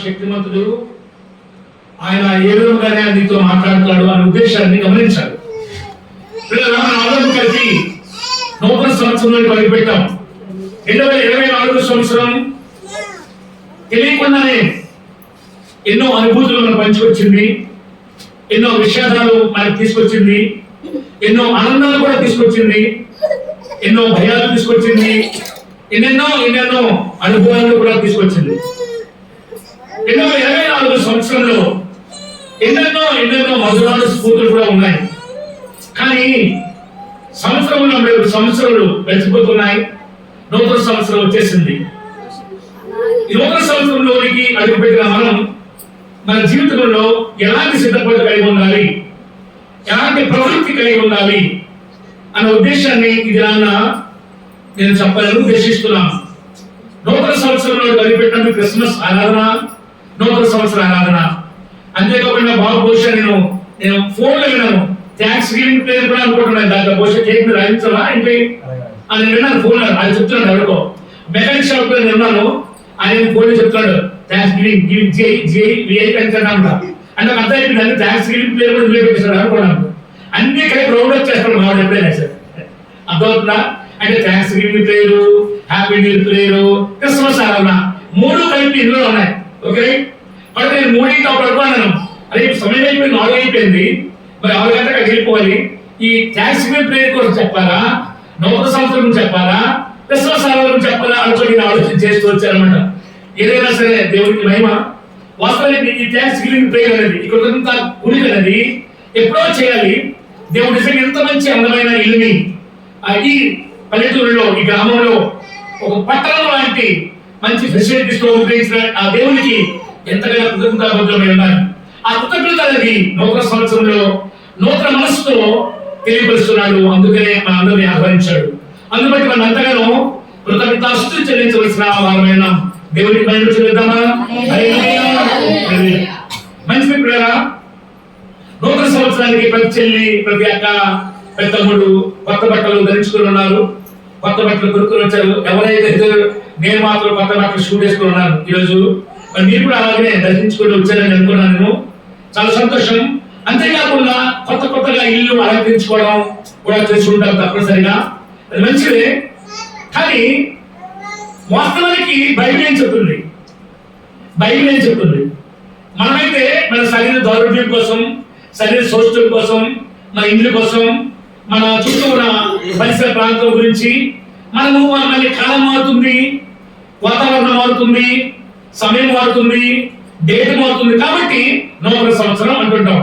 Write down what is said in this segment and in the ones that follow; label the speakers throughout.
Speaker 1: శక్తిమంతుడు, ఆయన ఏ విధంగానే నీతో మాట్లాడతాడు అనే ఉద్దేశాన్ని గమనించాలి. అందరం కలిసి నూతన సంవత్సరంలో మొదలుపెట్టాం. 2024 సంవత్సరం తెలియకుండానే ఎన్నో అనుభూతులు మనం పంచుకొచ్చింది, ఎన్నో విషాదాలు మనకు తీసుకొచ్చింది, ఎన్నో ఆనందాలు కూడా తీసుకొచ్చింది, ఎన్నో భయాలు తీసుకొచ్చింది, ఎన్నెన్నో అనుభవాలు కూడా తీసుకొచ్చింది. 2024 సంవత్సరంలో ఎన్నెన్నో మధురాలు స్ఫూర్తులు కూడా ఉన్నాయి. కానీ సంవత్సరాలు గడిచిపోతున్నాయి. నూతన సంవత్సరం వచ్చేసింది. ఈ నూతన సంవత్సరంలోనికి అడుగుపెట్టిన మనం మన జీవితంలో ఎలాంటి సిద్ధపాటు కలిగి ఉండాలి, ఎలాంటి ప్రవృత్తి కలిగి ఉండాలి అన్న ఉద్దేశాన్ని ఇది నేను చెప్పాలని ఉద్దేశిస్తున్నాను. నూతన సంవత్సరంలో అడుగుపెట్టిన క్రిస్మస్ ఆరాధన, నూతన సంవత్సర ఆరాధన. అంతేకాకుండా బాబు బహుశా నేను ఫోన్లో విన్నాను, థ్యాంక్స్ గివింగ్ ప్రేయర్ కూడా అనుకుంటున్నాను. దాంట్లో బహుశా కేక్ రాయించాలా ఏంటి అని విన్నాను ఫోన్లో. అది చెప్తున్నాడు ఎవరికో మెకానిక్ షాప్ లో నేను ఉన్నాను. ఆయన ఫోన్ చెప్తున్నాడు థ్యాంక్స్ గివింగ్ అంటాడు. అంటే అంతా అయిపోయింది. థ్యాంక్స్ గివింగ్ ప్రేయర్ కూడా నిలబెట్టేశాడు అనుకున్నాను. అన్ని కలిపి రౌండ్ అప్ చేస్తాడు మావాడు ఎప్పుడైనా సార్. అర్థమవుతుందా? అంటే thanks giving prayer, happy new year prayer, Christmas ఆరాధన మూడు కలిపి ఇందులో ఉన్నాయి. ఓకే, మరి నేను మూడింటి అప్పుడు అనుకున్నాను, అదే సమయం అయిపోయింది, 4 అయిపోయింది, మరి 6 గంటలకు వెళ్ళిపోవాలి. ఈ థ్యాంక్స్ గివింగ్ ప్రేయర్ కోసం చెప్పాలా, నూతన సంవత్సరం గురించి చెప్పాలా, క్రిస్మస్ ఆరాధన గురించి చెప్పాలా అనుకోని నేను ఆలోచన చేస్తూ వచ్చానమాట. ఏదైనా సరే దేవుడికి మహిమ. వాస్తవానికి ఈ థ్యాంక్స్ గివింగ్ ప్రేయర్ అనేది, ఈ కృతజ్ఞత గుడి అనేది ఎప్పుడో చేయాలి. దేవుడు నిజంగా ఎంత మంచి అందమైన ఇల్లుని ఈ పల్లెటూరులో, ఈ గ్రామంలో, ఒక పట్టణం లాంటి మంచి ఫెసిలిటీస్ తో ఉపయోగించిన ఆ దేవునికి ఎంతగా కృతజ్ఞతాబద్ధమై ఉండాలి. ఆ కృతజ్ఞత అనేది నూతన సంవత్సరంలో నూతన మనస్సుతో తెలియపరుస్తున్నాడు. అందుకనే మన అందరినీ ఆహ్వానించాడు. అందుబట్టి మనం ఎంతగానో కృతజ్ఞతాస్తుతి చెల్లించవలసిన వారమైన దేవునికి మహిమ చెల్లిద్దామా? మంచి మిత్రులారా, నూతన సంవత్సరానికి ప్రతి చెల్లి, ప్రతి అక్క, పెద్ద తమ్ముడు కొత్త బట్టలు ధరించుకుని ఉన్నారు. కొత్త బట్టలు కొనుక్కుని వచ్చారు. ఎవరైతే నేను మాత్రం కొత్త బట్టలు షూట్ చేసుకుని ఉన్నాను ఈరోజు. మరి మీరు కూడా అలాగే ధరించుకుని వచ్చారని అనుకున్నాను నేను. చాలా సంతోషం. అంతేకాకుండా కొత్తగా ఇల్లు అలంకరించుకోవడం కూడా చేసుకుంటాం తప్పనిసరిగా, అది మంచిదే. కానీ వాస్తవానికి బైబిల్ ఏం చెప్తుంది? మనమైతే మన శరీర దౌర్బల్యం కోసం, శరీర సౌష్ఠవం కోసం, మన ఇండ్ల కోసం, మన చుట్టూ ఉన్న పరిసర ప్రాంతం గురించి మళ్ళీ కాలం మారుతుంది, వాతావరణం మారుతుంది, సమయం మారుతుంది, డేట్ మారుతుంది. కాబట్టి నూతన సంవత్సరం అంటుంటాం.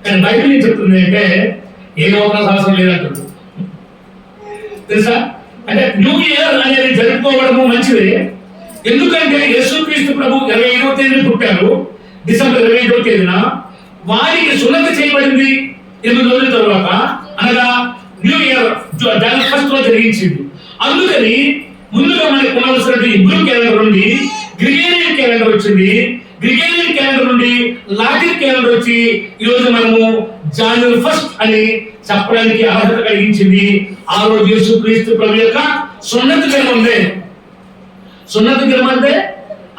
Speaker 1: కానీ బైబిల్ ఏం చెప్తుంది అంటే ఏ నూతన సంవత్సరం లేదంటుంది. తెలుసా? అంటే న్యూ ఇయర్ అనేది జరుపుకోవడము మంచిదే. ఎందుకంటే యేసుక్రీస్తు ప్రభు 25వ తేదీన పుట్టారు. డిసెంబర్ 25వ తేదీన వారికి సున్నతి చేయబడింది 8 రోజుల తర్వాత, అనగా న్యూ ఇయర్ జనవరి 1 లో జరిగించింది. అందుకని ముందుగా మనకు ఉండవలసినటువంటి హిబ్రూ క్యాలెండర్ నుండి గ్రిగోరియన్ క్యాలెండర్ వచ్చింది. గ్రిగోరియన్ క్యాలెండర్ నుండి లాటిన్ క్యాలెండర్ వచ్చి ఈరోజు మనము జనవరి 1 అని చెప్పడానికి అర్హత కలిగించింది. ఆ రోజు యేసుక్రీస్తు ప్రభు యొక్క సున్నతి దినం ఉంది. సున్నతి దినం అంటే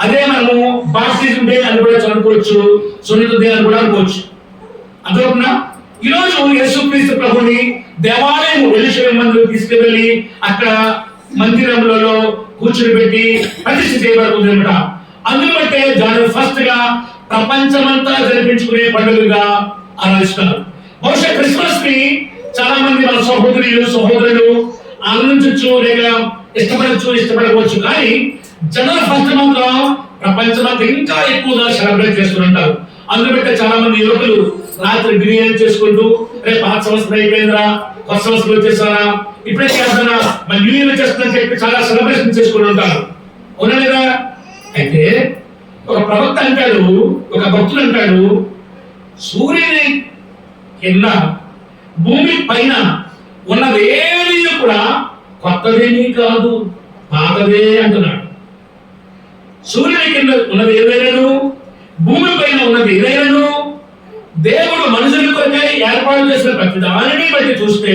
Speaker 1: అదే మనము బాప్టిజం డే అని కూడా అనుకోవచ్చు, సున్నతి డే అని కూడా అనుకోవచ్చు. అర్థమవుతుందా? ఈ రోజు యేసుక్రీస్తు ప్రభుని దేవాలయం యెరూషలేము మందిరం తీసుకువెళ్ళి అక్కడ మందిరంలో కూర్చోబెట్టి ప్రతిష్ఠ చేయబడుతుంది అన్నమాట. అందును బట్టే జనవరి 1 గా ప్రపంచమంతా జరిపించుకునే పండుగగా ఆరాధిస్తున్నారు. బహుశా క్రిస్మస్ ని చాలా మంది మన సహోదరులు ఆనందించవచ్చు, లేక ఇష్టపడవచ్చు. కానీ జనవరి 1 మాత్రం ప్రపంచమంతా ఇంకా ఎక్కువగా సెలబ్రేట్ చేస్తుంటారు. అందుబట్టే చాలా మంది యువకులు రాత్రి బిర్యానీ చేసుకుంటూ రేపు పాత సంవత్సరం అయిపోయిందిరా, కొత్త సంవత్సరం వచ్చేసారా, ఇప్పుడే చేస్తానా, మన న్యూ ఇయర్ చేస్తానని చెప్పి చాలా సెలబ్రేషన్ చేసుకుని ఉంటారు. అవునా లేదా? అయితే ఒక ప్రవక్త అంటాడు, ఒక భక్తుడు అంటాడు, సూర్యుని కింద భూమి పైన ఉన్నదేది కూడా కొత్తదేమీ కాదు, పాతదే అంటున్నాడు. సూర్యుని కింద ఉన్నది ఏదైనాను, భూమి పైన ఉన్నది ఏదైనాను, దేవుడు మనుషుల కొరకై ఏర్పాటు చేసిన ప్రతి దానిని బట్టి చూస్తే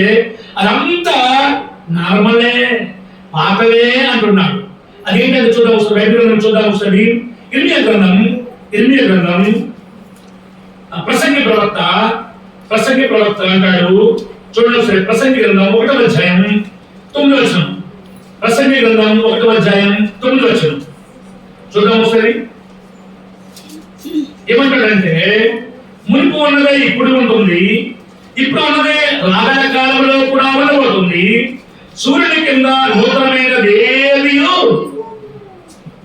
Speaker 1: అదంతా నార్మలే, పాతవే అంటున్నాడు. అదేంటంటే చూద్దాం ఒకసారి, బైబిల్ చూద్దాం ఒకసారి. ఇర్మియా గ్రంథం ఇర్మియా గ్రంథం ప్రసంగి ప్రవక్త అంటాడు. చూడండి ఒకసారి ప్రసంగి గ్రంథం 1వ అధ్యాయం 9వ వచనం. ప్రసంగి గ్రంథం 1వ అధ్యాయం 9వ వచనం చూద్దాం ఒకసారి. ఏమంటాడంటే, మునుపు ఉన్నదే ఇప్పుడు ఉంటుంది, ఇప్పుడు ఉన్నదే రాబోయే కాలంలో కూడా ఉండబోతుంది. సూర్యుని కింద నూతనమైనదేమీ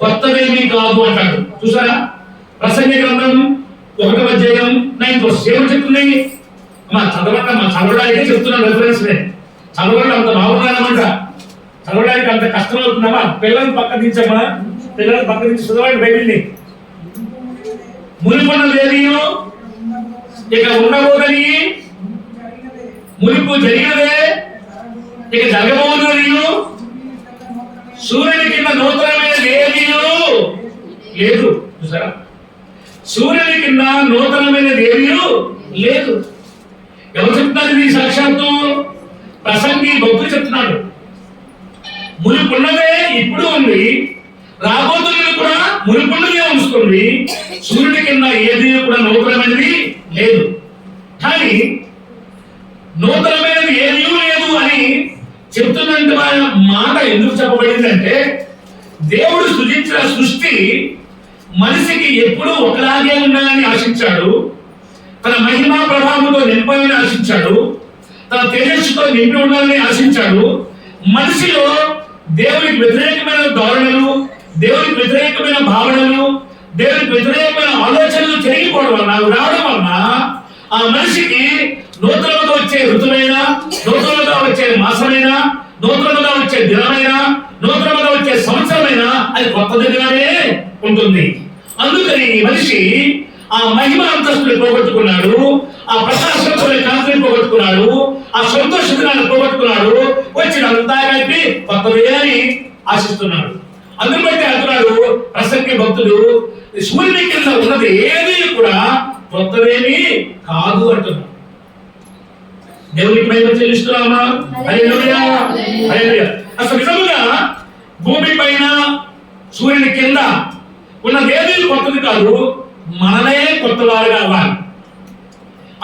Speaker 1: కొత్తదేమీ కాదు అంటాడు. చూసారా? ప్రసంగి గ్రంథం 1వ అధ్యాయం 9వ వచనం ఏమని చెప్తుంది? చదవడానికే చెప్తున్నాను, రెఫరెన్స్ చదవడం అంత బాగున్నానమాట. చదవడానికి అంత కష్టం అవుతున్నామా? పిల్లల్ని పక్క దించమ్మా, పిల్లల్ని పక్క దించి చదవండి బైబిల్ని. మునిపన్నదేమీ ఇక ఉండబోదని, మునిపు జరిగినదే ఇక జరగబోదని, సూర్యుని కింద నూతనమైనది ఏమీ లేదు. చూసారా? సూర్యుని కింద నూతనమైనది ఏమీ లేదు. ఎవరు చెప్తున్నారు ఇది? సాక్షాత్తు ప్రసంగి భక్తులు చెప్తున్నాడు. మునిపున్నదే ఇప్పుడు ఉంది, రాబోతున్నది కూడా మునిపున్నదే ఉంచుతుంది. సూర్యుడి కింద ఏది కూడా నూతనమైనది లేదు. కానీ నూతనమైనది ఏదీ లేదు అని చెప్తున్నట్టు మాట ఎందుకు చెప్పబడిందంటే, దేవుడు సృజించిన సృష్టి మనిషికి ఎప్పుడూ ఒకలాగే ఉండాలని ఆశించాడు. తన మహిమా ప్రభావంతో నింపాలని ఆశించాడు. తన తేజస్సుతో నింపి ఉండాలని ఆశించాడు. మనిషిలో దేవునికి వ్యతిరేకమైన ధోరణులు, దేవునికి వ్యతిరేకమైన భావనలు, దేవునికి వ్యతిరేకమైన ఆలోచనలు జరిగిపోవడం వలన, రావడం వలన ఆ మనిషికి నూతనంగా వచ్చే ఋతువైనా, నూతనంగా వచ్చే మాసమైనా, నూతనంగా వచ్చే దినమైనా, నూతనంగా వచ్చే సంవత్సరమైనా అది కొత్తదిగానే ఉంటుంది. అందుకని ఈ మనిషి ఆ మహిమ అంతస్తుని పోగొట్టుకున్నాడు, ఆ ప్రకాశంతో కాంతిని పోగొట్టుకున్నాడు, ఆ సంతోషాన్ని పోగొట్టుకున్నాడు. వచ్చినంతా కలిపి కొత్తదే అని ఆశిస్తున్నాడు. అందుకు బట్టి అంటున్నాడు ప్రసంగి భక్తుడు, సూర్యుని కింద ఉన్నది ఏది కూడా కొత్తదేమీ కాదు అంటున్నాడు. దేవునికి మహిమ చెల్లిస్తున్నామా? హల్లెలూయా, హల్లెలూయా. అసలు నిజంగా భూమి పైన సూర్యుని కింద ఉన్నదేది కొత్తది కాదు, మనమే కొత్తవారుగా అవ్వాలి.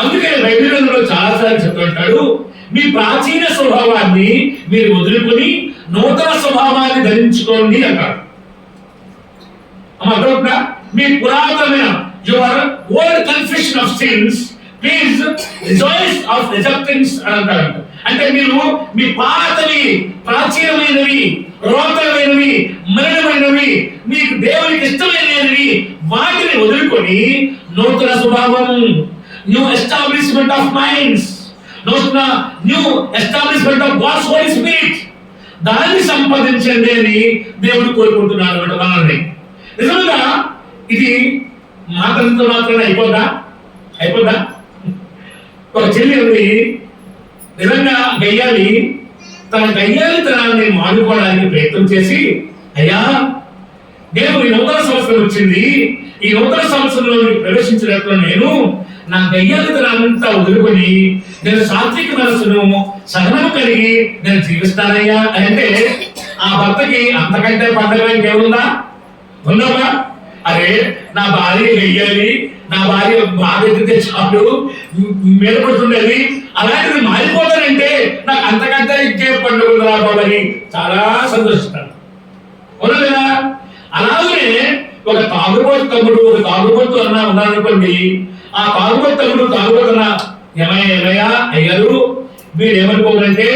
Speaker 1: అందుకే బైబిల్లో చాలాసార్లు చెప్తుంటాడు, మీ ప్రాచీన స్వభావాన్ని మీరు వదులుకొని నూతన స్వభావాన్ని ధరించుకోండి అంటాడు. అర్థమవుతుందా? మీ పురాతనమైన your old confession of sins please rejoice of rejectings అని అంటాడు. అంటే మీరు మీ పాతవి, ప్రాచీనమైనవి, రోతమైనవి, మలినమైనవి, మీకు దేవునికి ఇష్టమైనవి వాటిని వదులుకొని నూతన స్వభావం, new establishment of minds, new establishment of God's holy spirit, దాన్ని సంపాదించండి అని దేవుడు కోరుకుంటున్నాడు అంటే మనల్ని. నిజంగా ఇది మాటలతో మాత్రమే అయిపోద్దా? ఒక చెల్లి ఉంది, నిజంగా గయ్యాలి, తన గయ్యాలితనాన్ని మానుకోవడానికి ప్రయత్నం చేసి, అయ్యా నేను ఈ నూతన సంవత్సరం వచ్చింది, ఈ నూతన సంవత్సరంలో ప్రవేశించినట్లు నేను నా గయ్యాలితనాన్నంతా వదులుకొని నేను సాత్విక మనసును, సహనము కలిగి నేను జీవిస్తానయ్యా అంటే ఆ భర్తకి అంతకంటే పండగ ఇంకేముందా? ఉందామా? అరే నా భార్య గయ్యాలి, నా భార్య బాధ్యత చాలు మీద పడుతుండేది, అలాంటిది మారిపోతానంటే నాకు అంతకంటే ఇంకే పండుగ రాబోదని చాలా సంతోషిస్తాను. అవునా? అలాగే ఒక తాగుబోతు తమ్ముడు, ఒక తాగుబోతు అన్న ఉన్నారనుకోండి, ఆ తాగుబోతు తమ్ముడు తాగుబోతున్న ఏమయ్యా అయ్యారు వీడేమనుకోవాలంటే,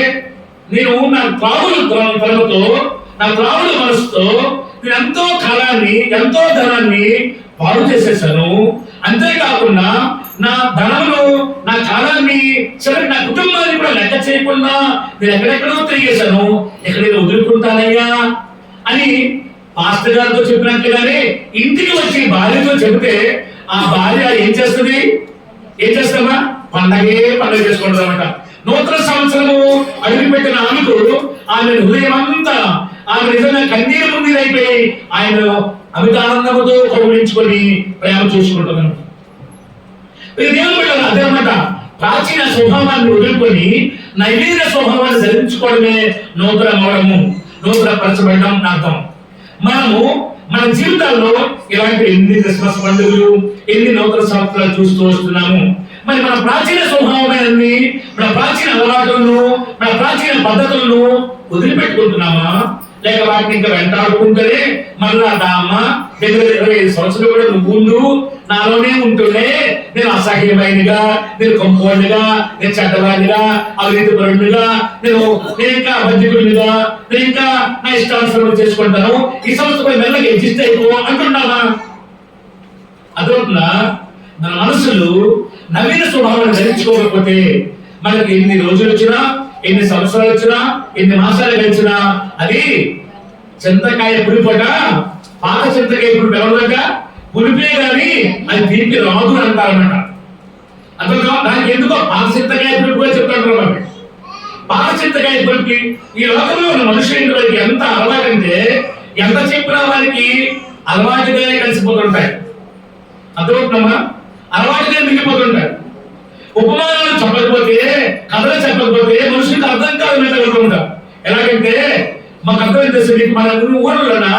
Speaker 1: నేను నా త్రాగుడు తలతో, నా త్రాగుడు మనసుతో నేను ఎంతో కాలాన్ని, ఎంతో ధనాన్ని పాడు చేసేసాను. అంతేకాకుండా నా ధనమును, నా కాలాన్ని, సరే నా కుటుంబాన్ని కూడా లెక్క చేయకుండా నేను ఎక్కడెక్కడో తిరిగేశాను, ఎక్కడైనా వదులుకుంటానయ్యా అని పాస్టర్ గారితో చెప్పినట్లుగానే ఇంటికి వచ్చి భార్యతో చెబితే ఆ భార్య ఏం చేస్తామా? పండగ చేసుకుంటామట. నూతన సంవత్సరము అడుగుపెట్టిన ఆమెకు ఆమె హృదయం అంతా, ఆమె నిజంగా కన్నీరు ముందులైపోయి ఆయన అమిత ఆనందముతో కౌగిలించుకొని ప్రేమ చూసుకుంటున్నాను. దేవుని బిడ్డలు అదే అన్నమాట, ప్రాచీన స్వభావాన్ని వదులుకొని నైవేద స్వభావాన్ని ధరించుకోవడమే నూతన అవడము, నూతన పరచబడడం అర్థం. మనము మన జీవితాల్లో ఇలాంటి ఎన్ని క్రిస్మస్ పండుగలు, ఎన్ని నూతన సంవత్సరాలు చూస్తూ వస్తున్నాము. మరి మన ప్రాచీన స్వభావమైనది, మన ప్రాచీన అలవాట్లను, మన ప్రాచీన పద్ధతులను వదిలిపెట్టుకుంటున్నామా? లేక వాటిని ఇంకా వెంటాడుకుంటేనే మళ్ళా అమ్మ దగ్గర 25 సంవత్సరాలు కూడా నువ్వు నాలోనే ఉంటుండే, నేను అసహ్యమైనగా, నేను కంపోర్డ్గా, నేను చెడ్డవాడిగా, అవినీతి పరుడిగా, నేను ఇంకా అబద్ధికుడిగా, నేను ఇంకా నా ఇష్టానుసరం చేసుకుంటాను, ఈ సంవత్సరం మెల్లగా ఎగ్జిస్ట్ అయిపో అంటున్నావా? అదవుతుందా? మన మనసులు నవీన స్వభావాన్ని ధరించుకోకపోతే మనకి ఎన్ని రోజులు వచ్చినా, ఎన్ని సంవత్సరాలు వచ్చినా, ఎన్ని మాసాలు గడిచినా అది చింతకాయ పులిపట, పాత చింతకాయ పులిపి ఎవరిదాకా పులిపే గాని అది తీపి రాదు అంటారన్నమాట. అర్థం దానికి ఎందుకో పాత చింతకాయ పులిపిగా చెప్తారు. మరి పాత చింతకాయ పులిపి ఈ లోకంలో ఉన్న మనుషులకి ఎంత అలవాటంటే ఎంత చెప్పినా వారికి అలవాటుగానే కలిసిపోతుంటాయి. అర్థమవుతున్నామా? అలవాటుగా మిగిలిపోతుంటాయి. ఉపమానాలు చెప్పకపోతే, కథలు చెప్పకపోతే మనుషులకు అర్థం కాదు ఉంటారు. ఎలాగంటే మాకు అర్థం చేస్తుంది, మన ఊర్లోనా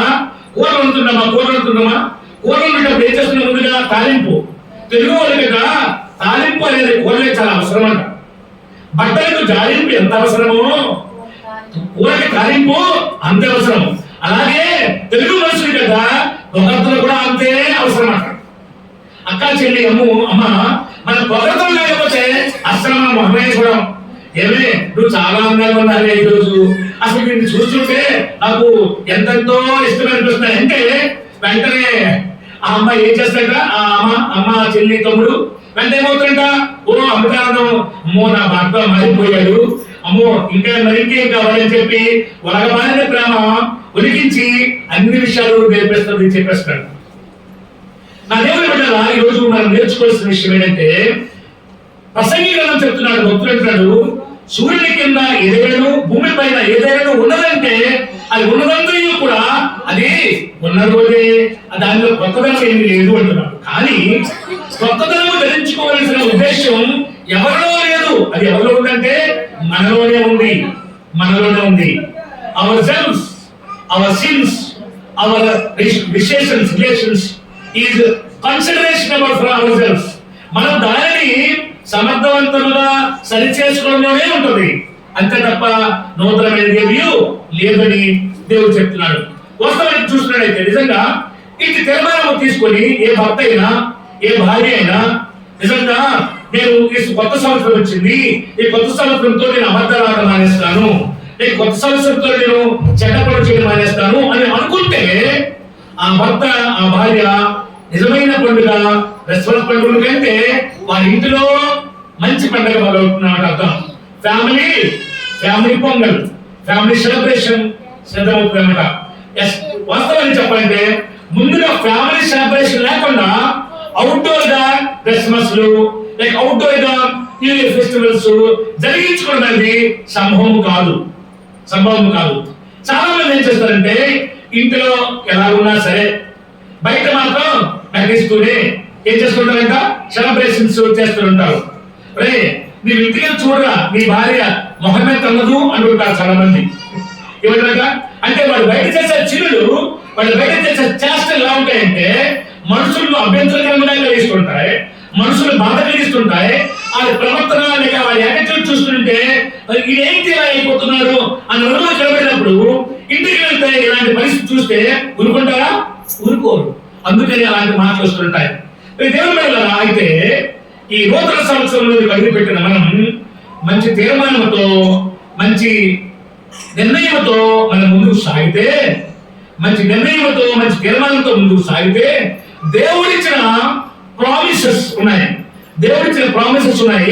Speaker 1: కూరలు ఉంటున్నామా, కూరలు ఉండేటప్పుడు ఏం చేస్తున్నా? ముందుగా తాలింపు. తెలుగు వాళ్ళు కదా తాలింపు అనేది కూరలే చాలా అవసరం అంట. బట్టలకు జాలింపు ఎంత అవసరమో కూరకి తాలింపు అంతే అవసరం. అలాగే తెలుగు మనుషులు కదా ఒకరితో కూడా అంతే అవసరం అంట. అక్క చెల్లి అమ్మ మన పొగడతం లేకపోతే అసలు మన మొహమే చూడం. ఏమే నువ్వు చాలా అందంగా ఉండాలి ఈ రోజు, అసలు నిన్ను చూస్తుంటే నాకు ఎంతెంతో ఇష్టం అనిపిస్తున్నాయి అంటే వెంటనే ఆ అమ్మాయి ఏం చేస్తాడ? ఆ అమ్మ చెల్లి తమ్ముడు వెంటనే ఏమవుతుంట? ఓ అమితానందం, అమ్మో నా భర్త మారిపోయాడు, అమ్మో ఇంకా మరింకేం కావాలని చెప్పి వరగబారిన ప్రేమ ఉలికించి అన్ని విషయాలు నేర్పిస్తుంది, చెప్పేస్తాడు. నా దేవుని బిడ్డలా ఈ రోజు మనం నేర్చుకోవాల్సిన విషయం ఏంటంటే ప్రసంగి గ్రంథం చెప్తున్నాడు, భక్తుడు అంటున్నాడు, సూర్యుని కింద ఏదైనా భూమి పైన ఏదైనా ఉన్నదంటే అది ఉన్నదంతా కూడా అది ఉన్న రోజే, దానిలో కొత్తదనం ఏమీ లేదు అంటున్నాడు. కానీ కొత్తదనం ధరించుకోవాల్సిన ఉద్దేశం ఎవరిలో లేదు. అది ఎవరిలో ఉందంటే మనలోనే ఉంది. Our selfs, our sins, our relations is consideration about our selfs. మనం దానిని సమర్థవంతంగా సరి చేసుకోవడంలోనే ఉంటుంది, అంతే తప్ప నూతనమైనది లేదని దేవుడు చెప్తున్నాడు. వాస్తవానికి చూస్తున్నట్టయితే నిజంగా ఇది తీర్మానం తీసుకొని ఏ భర్త అయినా ఏ భార్య అయినా నిజంగా నేను ఈ కొత్త సంవత్సరం వచ్చింది, ఈ కొత్త సంవత్సరంతో నేను అబద్ధాలు ఆడడం మానేస్తాను, ఈ కొత్త సంవత్సరంతో నేను చెడ్డ పనులు చేయడం మానేస్తాను అని అనుకుంటే ఆ భర్త ఆ భార్య నిజమైన పండుగ క్రిస్మస్ పండుగ కంటే వారి ఇంటిలో మంచి పండుగ మొదలవుతున్నమాట అర్థం. ఫ్యామిలీ పొంగల్, ఫ్యామిలీ సెలబ్రేషన్ సిద్ధమవుతుంది అన్నమాట. వాస్తవాన్ని చెప్పాలంటే ముందుగా ఫ్యామిలీ సెలబ్రేషన్ లేకుండా అవుట్డోర్ గా క్రిస్మస్లు లైక్ అవుట్డోర్ గా న్యూ ఇయర్ ఫెస్టివల్స్ జరిగించుకోవడం అనేది సంభవం కాదు. చాలా మంది ఏం చేస్తారంటే ఇంట్లో ఎలా ఉన్నా సరే బయట మాత్రం నటిస్తూనే ఏం చేస్తుంటారంట, సెలబ్రేషన్స్ చేస్తుంటారు. రే నీ ఇంటికి చూడరా నీ భార్య మొహమే తన్నదు అంటుంటారు చాలా మంది. ఏమంటారా అంటే వాడు బయట చేసే చిరులు, వాడు బయట చేసే చేష్టలు ఎలా ఉంటాయంటే మనుషులను అభ్యంతరకరంగా కలిగిస్తుంటాయి, మనుషులు బాధ కలిగిస్తుంటాయి. వాళ్ళ ప్రవర్తన లేక వాళ్ళ యాటిట్యూడ్ చూస్తుంటే ఇదేంటి ఇలా అయిపోతున్నారు అని అనుభవం కనబడినప్పుడు ఇంటికి వెళ్తే ఇలాంటి పరిస్థితి చూస్తే ఊరుకుంటారా? ఊరుకోరు. అందుకని అలాంటి మాటలు వస్తుంటాయి. దేవుని బిడ్డలారా, అయితే ఈ నూతన సంవత్సరంలో అడుగుపెట్టిన మనం మంచి తీర్మానంతో మంచి నిర్ణయంతో మనం ముందుకు సాగితే, మంచి నిర్ణయంతో మంచి తీర్మానంతో ముందుకు సాగితే దేవుడిచ్చిన ప్రామిసెస్ ఉన్నాయి.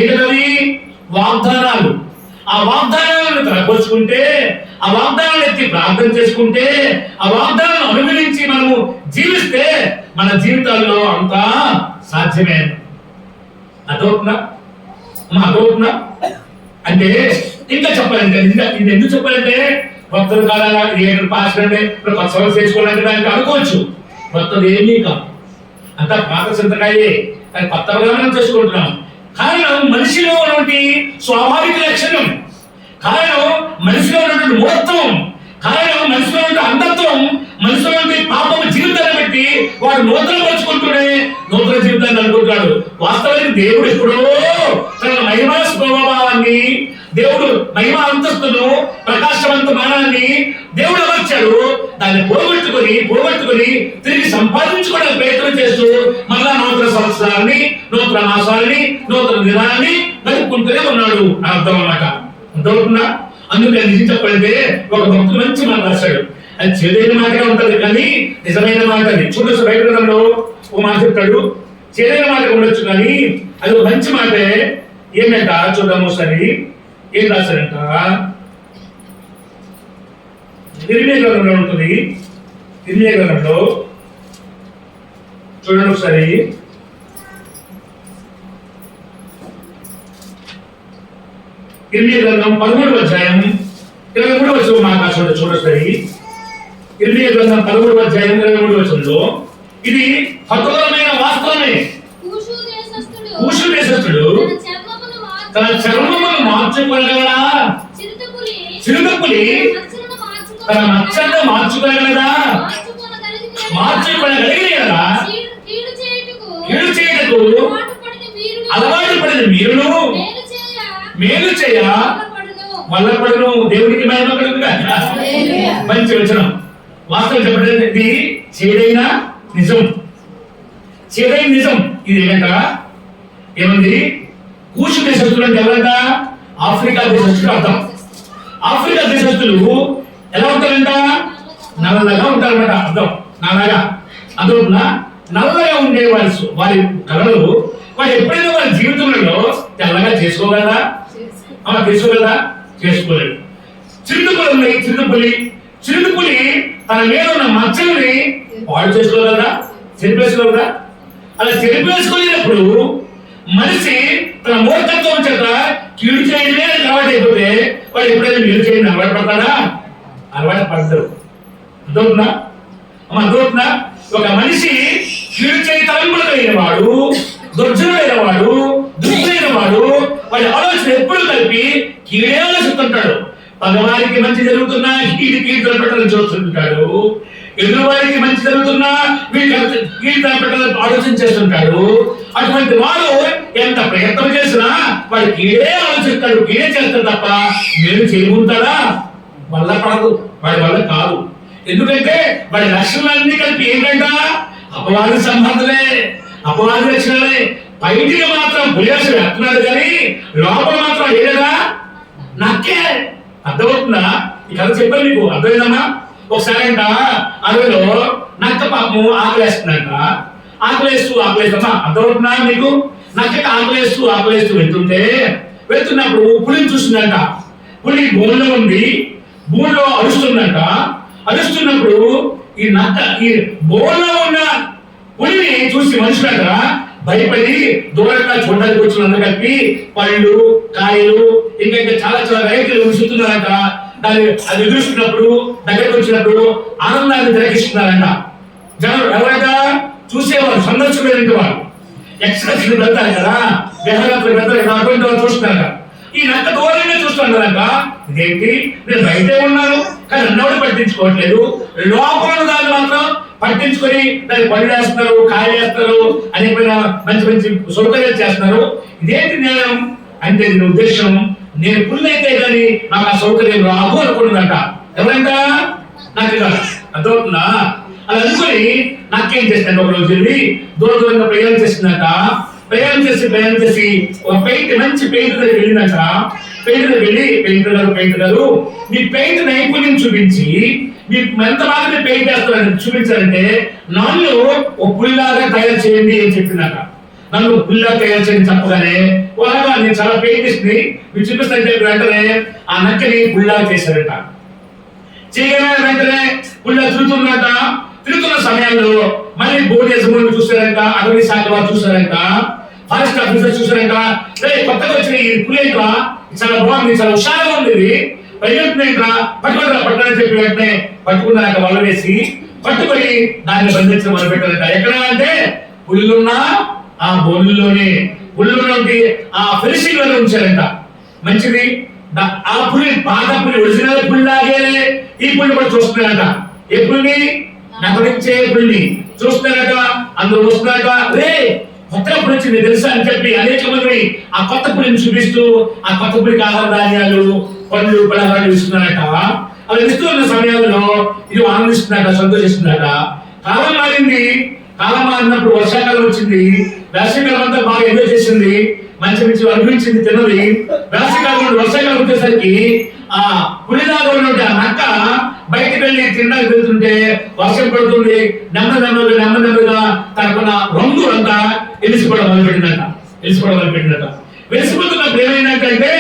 Speaker 1: ఏంటది? వాగ్దానాలు. ఆ వాగ్దానాలను తలపరుచుకుంటే, ఆ వాగ్దానాలను ఎత్తి ప్రార్థన చేసుకుంటే, ఆ వాగ్దానాలను అనుభవించి మనము జీవిస్తే మన జీవితాల్లో అంతా సాధ్యమే. అదవుతుందా? అంటే ఇంకా చెప్పాలంటే ఇది ఎందుకు చెప్పాలంటే భక్తులు కాదా పాస్టర్ అంటే ఇప్పుడు కొత్త సంవత్సరం చేసుకోవాలంటే దానికి అనుకోవచ్చు. కొత్తది ఏమీ కాదు, అంతా పాత చింతకాయే. కానీ కొత్తగా మనం చేసుకుంటున్నాం. కారణం మనిషిలో ఉన్నటువంటి స్వాభావిక లక్షణం, కారణం మనిషిలో ఉన్నటువంటి మూఢత్వం, కారణం మనిషిలో ఉన్నటువంటి అంధత్వం మనుషులంటే పాపము జీవితాన్ని బట్టి వాడు నూతన పరుచుకుంటూనే నూతన జీవితాన్ని అనుకుంటాడు. వాస్తవానికి దేవుడు ఎప్పుడో తన మహిమా స్వభావాన్ని, దేవుడు మహిమ అంతస్తును, ప్రకాశవంత మానాన్ని దేవుడు అమర్చాడు. దాన్ని పోగొట్టుకొని తిరిగి సంపాదించుకోవడానికి ప్రయత్నం చేస్తూ మళ్ళా నూతన సంవత్సరాన్ని, నూతన మాసాన్ని, నూతన దినాన్ని గడుపుకుంటూనే ఉన్నాడు. అర్థం అన్నమాట. అర్థమవుతుందా? అందుకే నిజం చెప్పాలంటే ఒక భక్తుడు మంచి మాట రాశాడు. అది చేదైన మాటగా ఉంటది కానీ నిజమైన మాట. అది చూడొచ్చు. బయట గ్రంథంలో ఒక మాట చెప్తాడు. చేదైన మాట ఉండొచ్చు కానీ అది ఒక మంచి మాటే. ఏమంట చూద్దాము ఒకసారి. ఏం రాశాడంట? ఇర్మియా గ్రంథంలో ఉంటుంది. ఇర్మియా గ్రంథంలో చూడండి ఒకసారి. ఇర్మియా గ్రంథం 13వ అధ్యాయం 23వ వచనం మాట చూడొకసారి. ఇర్మియా గ్రంథం 13వ అధ్యాయం 23వ వచనంలో ఇది హతోరమైన వాస్తవమే. కూషు దేశస్థుడు తన చర్మమును మార్చుకోగలడా? చిరుతపులి తన మచ్చను మార్చుకోగలదా? మార్చుకోగలిగినదా? కీడు చేయుటకు అలవాటు పడిన వీరులు మేలు చేయ వల్లపడును. దేవునికి మహిమ కలుగుగా. మంచి వచనం. వాస్తవం చెప్పడం ఇది చేదైన నిజం. చేదైన నిజం. ఇది ఏంటంట? ఏమంది? కూషు దేశస్తులు అంటే ఎవరంట? ఆఫ్రికా దేశస్తులు అర్థం. ఆఫ్రికా దేశస్తులు ఎలా ఉంటారంట? నల్లగా ఉంటారన్నమాట. అర్థం నల్లగా. అందువల్ల నల్లగా ఉండే వారి కళలు వారు ఎప్పుడైనా వారి జీవితంలో తెల్లగా చేసుకోగలరా? చేసుకోగలరా? చేసుకోలేదు. చిరుతపులు ఉన్నాయి. చిరుతపులి తన మీద ఉన్న మచ్చల్ని పాడు చేసుకోగలరా? చెరిపేసుకోగలరా? అలా చెరిపేసుకోలేనప్పుడు మనిషి తన మూర్ఖత్వం చేత కీడు చేయడమే అలవాటు అయిపోతే వాడు ఎప్పుడైనా మేలు చేయడం అలవాటు పడతాడా? అలవాటు పడతారు. అర్థవుతుందా? అర్థవుతుందా? ఒక మనిషి కీడు చేయి తలంపులు కలిగిన వాడు, దుర్జనుడైన వాడు, దుష్టుడైన వాడు, వాడి ఆలోచన ఎప్పుడు కలిపి కీడే ఆలోచిస్తుంటాడు. పగవారికి మంచి జరుగుతున్నా కీడు తలపెట్టాలని చూస్తుంటాడు. ఎదురువారికి మంచి జరుగుతున్నా కీడు తలపెట్టాలని ఆలోచన చేస్తుంటాడు. అటువంటి వాడు ఎంత ప్రయత్నం చేసినా వాడు కీడే ఆలోచిస్తాడు, కీడే చేస్తాడు తప్ప మేలు చేయకుంటాడా? వల్ల పడదు, వాడి వల్ల కాదు. ఎందుకంటే వాడి లక్షణాలన్నీ కలిపి ఏంటంట? అపవాది సంబంధమే, అపవాది లక్షణాలే. బయటికి మాత్రం పులియాసు వేస్తున్నాడు కానీ లోపల మాత్రం ఏదైనా నక్కే. అర్థమవుతుందా? ఈ కథ చెప్పాను మీకు. అర్థమైందమ్మా? ఒకసారి అంట అడవిలో నక్క పాపము ఆకలేస్తుందంట. ఆకలేస్తమ్మా. అర్థమవుతుందా మీకు? నక్కకి ఆకలేస్తూ వెళ్తున్నప్పుడు పులిని చూస్తుందంట. పులి భూమిలో ఉంది, భూమిలో అరుస్తుందంట. అరుస్తున్నప్పుడు ఈ నక్క ఈ బోన్లో ఉన్న పులిని చూసి మనుషులంట భయపడి దూరంగా చూడడానికి వచ్చిన అందరూ కలిపి పళ్ళు, కాయలు, ఇంకా చాలా రైతులు విసురుతున్నారంట. దాన్ని అది ఎదురుస్తున్నప్పుడు దగ్గరకు వచ్చినప్పుడు ఆనందాన్ని తిరగిస్తున్నారంట. జనం ఎవరైనా చూసేవారు, సందర్శకులు వారు ఎక్స్కర్షన్ వెళ్తారు కదా, విహారయాత్రకు వెళ్తారు కదా, అటువంటి వాళ్ళు చూస్తున్నారట. ఈ నక్క దూరంగా చూస్తున్నారంట. ఇదేంటి, నేను బయటే ఉన్నాను కానీ అన్నవాడు పట్టించుకోవట్లేదు, లోపల దాన్ని మాత్రం పట్టించుకొని దాన్ని పళ్ళు వేస్తున్నారు, కాయలు వేస్తారు, అనేక మంచి మంచి సౌకర్యాలు చేస్తున్నారు. ఇదేంటి న్యాయం అంటే దీని ఉద్దేశం, నేను పుల్లు అయితే కానీ నాకు ఆ సౌకర్యం రాదు అనుకుంటుందంట. ఎవరంట? నాకు అర్థమవుతుందా? అలా అనుకుని నాకేం చేస్తాను, ఒక రోజు వెళ్ళి దూరంగా ప్రయాణం చేసిందంట. ప్రయాణం చేసి ఒక మంచి పెయింటర్ దగ్గర వెళ్ళిందంట. పెయింటర్ గారు మీ పెయింట్ నైపుణ్యం చూపించి మీకు ఎంత బాగా పెయింట్ వేస్తారని చూపించారంటే నన్ను ఒక పుల్లాగా తయారు చేయండి అని చెప్పిందట. నన్ను పుల్లా తయారు చేయని చెప్పగానే వాళ్ళగా నేను చాలా పెయింట్ ఇస్తుంది మీరు చూపిస్తాను చెప్పి వెంటనే ఆ నక్కని పుల్లా చేశారట. చేయగానే వెంటనే పుల్లా తిరుగుతున్న సమయంలో మళ్ళీ బోర్డు యజమానులు చూసారంట, అటవీ శాఖ వారు చూసారంట, ఫారెస్ట్ ఆఫీసర్ చూసారంట. కొత్తగా వచ్చిన ఈ పులేంట్రా చాలా బాగుంది, చాలా హుషారుగా ఉంది, ఇది పరిగెత్తునేంట్రా, పట్టుకుని చెప్పి వెంటనే పట్టుకున్నారంట. వల్ల వేసి పట్టుకొని దాన్ని బంధించడం మొదలు పెట్టారంట. ఎక్కడ అంటే పుల్లున్న ఆ బోన్లోనే, పుల్లులోకి ఆ ఫినిషింగ్ లోనే ఉంచారంట. మంచిది. ఆ పులి పాత పులి ఒరిజినల్ పుల్లాగే ఈ పుల్లి కూడా చూస్తున్నారంట. ఏ పుల్లి? నా గురించే పుల్ని చూస్తున్నారట, అందరూ వస్తున్నారట, రే కొత్త పులి వచ్చింది తెలుసా అని చెప్పి అనేక మంది ఆ కొత్త పులిని చూపిస్తూ ఆ కొత్త పులికి ఆహార ధాన్యాలు, పండ్లు, పలహారాలు ఇస్తున్నారట. అవి ఇస్తూ ఉన్న సమయంలో ఇది ఆనందిస్తున్నారట, సంతోషిస్తున్నారట. కాలం మారింది. కాలం మారినప్పుడు వర్షాకాలం వచ్చింది. వేసవికాలం అంతా బాగా ఎంజాయ్ చేసింది, మంచి మంచి అనిపించింది, తిన్నది. వేసవికాలం వర్షాకాలం వచ్చేసరికి ఆ పులిలాగా ఉన్న నక్క బయటికి వెళ్ళి తినడానికి వెళ్తుంటే వర్షం పడుతుంది. నెమ్మదిగా తనకున్న రంగు అంతా వెలిసిపోవడం మొదలుపెట్టినట. వెలిసిపోతున్నప్పుడు ఏమైందంటే